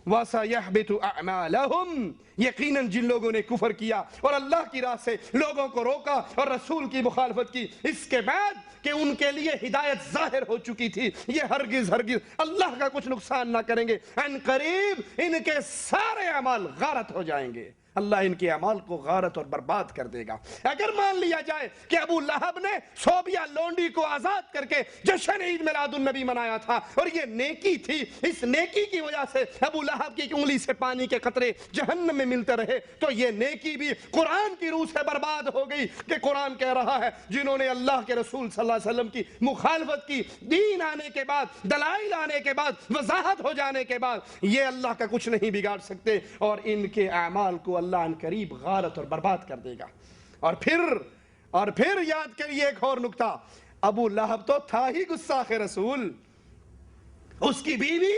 وَسَيَحْبِتُ أَعْمَالَهُمْ. یقیناً جن لوگوں نے کفر کیا اور اللہ کی راہ سے لوگوں کو روکا اور رسول کی مخالفت کی، اس کے بعد کہ ان کے لیے ہدایت ظاہر ہو چکی تھی، یہ ہرگز اللہ کا کچھ نقصان نہ کریں گے. ان قریب ان کے سارے اعمال غارت ہو جائیں گے، اللہ ان کے اعمال کو غارت اور برباد کر دے گا. اگر مان لیا جائے کہ ابو لہب نے صوبیہ لونڈی کو آزاد کر کے جشن عید میلاد النبی منایا تھا اور یہ نیکی تھی، اس نیکی کی وجہ سے ابو لہب کی انگلی سے پانی کے قطرے جہنم میں ملتے رہے، تو یہ نیکی بھی قرآن کی روح سے برباد ہو گئی. کہ قرآن کہہ رہا ہے جنہوں نے اللہ کے رسول صلی اللہ علیہ وسلم کی مخالفت کی، دین آنے کے بعد، دلائل آنے کے بعد، وضاحت ہو جانے کے بعد، یہ اللہ کا کچھ نہیں بگاڑ سکتے اور ان کے اعمال کو اللہ ان قریب غارت اور برباد کر دے گا. اور پھر یاد کریے ایک اور نکتہ، ابو لہب تو تھا ہی گستاخ رسول. اس کی بیوی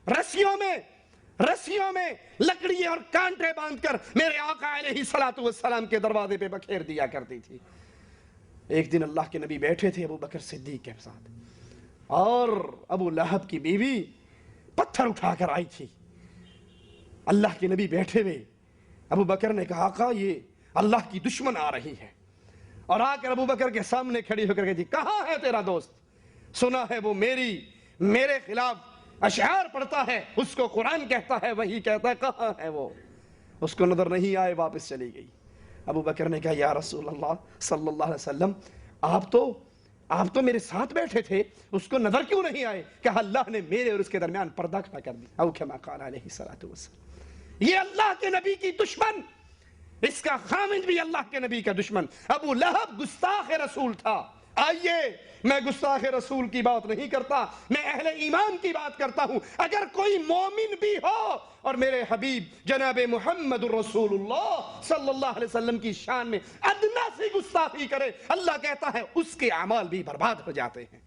رسیوں میں لکڑی اور کانٹے باندھ کر میرے آقا علیہ السلام کے دروازے پہ بکھیر دیا کرتی تھی. ایک دن اللہ کے نبی بیٹھے تھے ابو بکر صدیق کے ساتھ، اور ابو لہب کی بیوی پتھر اٹھا کر آئی تھی. اللہ کے نبی بیٹھے ہوئے، ابو بکر نے کہا آقا یہ اللہ کی دشمن آ رہی ہے، اور آ کر ابو بکر کے سامنے کھڑی ہو کر کہتی کہاں ہے تیرا دوست؟ سنا ہے وہ میرے خلاف اشعار پڑھتا ہے، اس کو قرآن کہتا ہے، وہی کہتا ہے، کہاں ہے وہ؟ اس کو نظر نہیں آئے، واپس چلی گئی. ابو بکر نے کہا یا رسول اللہ صلی اللہ علیہ وسلم آپ تو میرے ساتھ بیٹھے تھے، اس کو نظر کیوں نہیں آئے؟ کہا اللہ نے میرے اور اس کے درمیان پردہ کھڑا کر دیا. او کما قال علیہ السلام. یہ اللہ کے نبی کی دشمن، اس کا خامد بھی اللہ کے نبی کا دشمن. ابو لہب گستاخ رسول تھا. آئیے میں گستاخ رسول کی بات نہیں کرتا، میں اہل ایمان کی بات کرتا ہوں. اگر کوئی مومن بھی ہو اور میرے حبیب جناب محمد الرسول اللہ صلی اللہ علیہ وسلم کی شان میں ادنا سی گستاخی کرے، اللہ کہتا ہے اس کے اعمال بھی برباد ہو جاتے ہیں.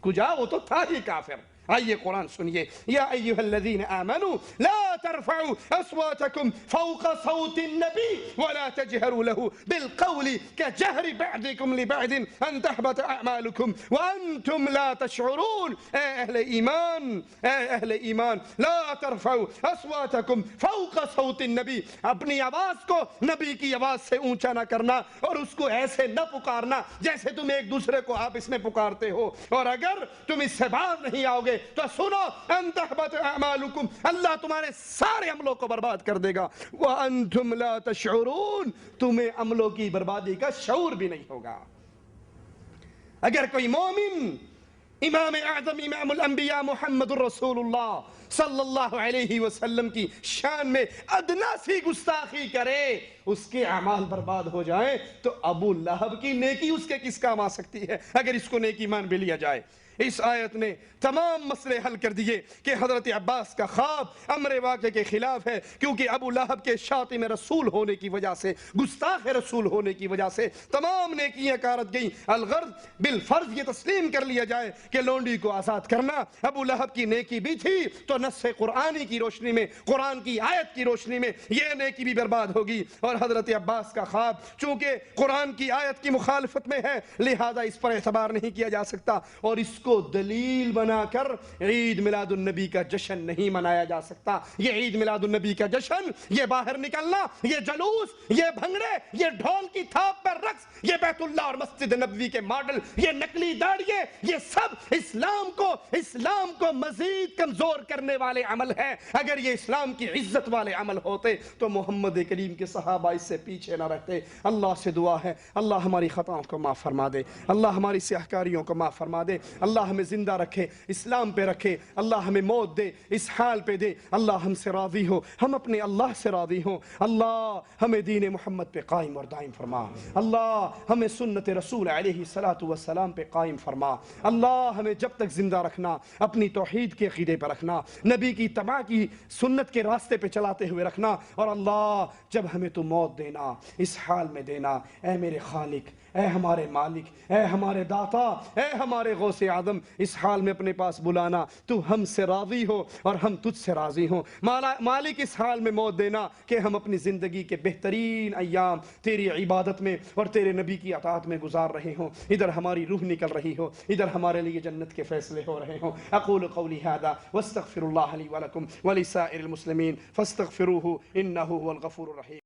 کجا وہ تو تھا ہی کافر. آئیے قرآن سنیے، یا ایہا الذین آمنوا لا ترفعوا اصواتکم فوق صوت النبی ولا تجہروا له بالقول كجہر بعضکم لبعض ان تحبط اعمالکم وانتم لا تشعرون. اے اہل ایمان لا ترفعوا اصواتکم فوق صوت النبی، اپنی آواز کو نبی کی آواز سے اونچا نہ کرنا اور اس کو ایسے نہ پکارنا جیسے تم ایک دوسرے کو آپس میں پکارتے ہو. اور اگر تم اس سے باز نہیں آؤ گے تو سنو، ان تحبط اعمالکم، اللہ تمہارے سارے عملوں کو برباد کر دے گا. وانتم لا تشعرون، تمہیں عملوں کی بربادی کا شعور بھی نہیں ہوگا. اگر کوئی مومن امام اعظم امام الانبیاء محمد الرسول اللہ صلی اللہ علیہ وسلم کی شان میں ادنا سی گستاخی کرے، اس کے اعمال برباد ہو جائیں، تو ابو لہب کی نیکی اس کے کس کام آ سکتی ہے اگر اس کو نیکی مان بھی لیا جائے؟ اس آیت نے تمام مسئلے حل کر دیے کہ حضرت عباس کا خواب امر واقع کے خلاف ہے، کیونکہ ابو لہب کے شاطم رسول ہونے کی وجہ سے، گستاخ رسول ہونے کی وجہ سے تمام نیکیاں کارت گئیں۔ الغرض بالفرض یہ تسلیم کر لیا جائے کہ لونڈی کو آزاد کرنا ابو لہب کی نیکی بھی تھی، تو نص قرآنی کی روشنی میں، قرآن کی آیت کی روشنی میں یہ نیکی بھی برباد ہوگی۔ اور حضرت عباس کا خواب چونکہ قرآن کی آیت کی مخالفت میں ہے، لہذا اس پر اعتبار نہیں کیا جا سکتا، اور اس کو دلیل بنا کر عید میلاد النبی کا جشن نہیں منایا جا سکتا۔ یہ عید میلاد النبی کا جشن، یہ باہر نکلنا، یہ جلوس، یہ بھنگڑے، یہ ڈھول کی تھاپ پر رقص، یہ بیت اللہ اور مسجد نبوی کے ماڈل، یہ نقلی داڑھیے، یہ سب اسلام کو مزید کمزور کرنے والے عمل ہیں۔ اگر یہ اسلام کی عزت والے عمل ہوتے تو محمد کریم کے صحابہ اس سے پیچھے نہ رہتے۔ اللہ سے دعا ہے اللہ ہماری خطاؤں کو معاف فرما دے، اللہ ہماری سیاہکاریوں کو معاف فرما دے، اللہ ہمیں زندہ رکھے، اسلام پہ رکھے، اللہ ہمیں موت دے، اس حال پہ دے، اللہ ہم سے راضی ہو، ہم اپنے اللہ سے راضی ہوں، اللہ ہمیں دین محمد پہ قائم اور دائم فرما، اللہ ہمیں سنت رسول علیہ السلام پہ قائم فرما، اللہ ہمیں جب تک زندہ رکھنا اپنی توحید کے عقیدے پہ رکھنا، نبی کی اتباع کی سنت کے راستے پہ چلاتے ہوئے رکھنا، اور اللہ جب ہمیں تو موت دینا اس حال میں دینا، اے میرے خالق، اے ہمارے مالک، اے ہمارے داتا، اے ہمارے غوث اعظم، اس حال میں اپنے پاس بلانا تو ہم سے راضی ہو اور ہم تجھ سے راضی ہوں۔ مالک اس حال میں موت دینا کہ ہم اپنی زندگی کے بہترین ایام تیری عبادت میں اور تیرے نبی کی اطاعت میں گزار رہے ہوں، ادھر ہماری روح نکل رہی ہو، ادھر ہمارے لیے جنت کے فیصلے ہو رہے ہوں۔ اقول قولی ھذا واستغفر اللہ لی ولکم ولسائر المسلمین فاستغفروہ انہ هو الغفور الرحیم۔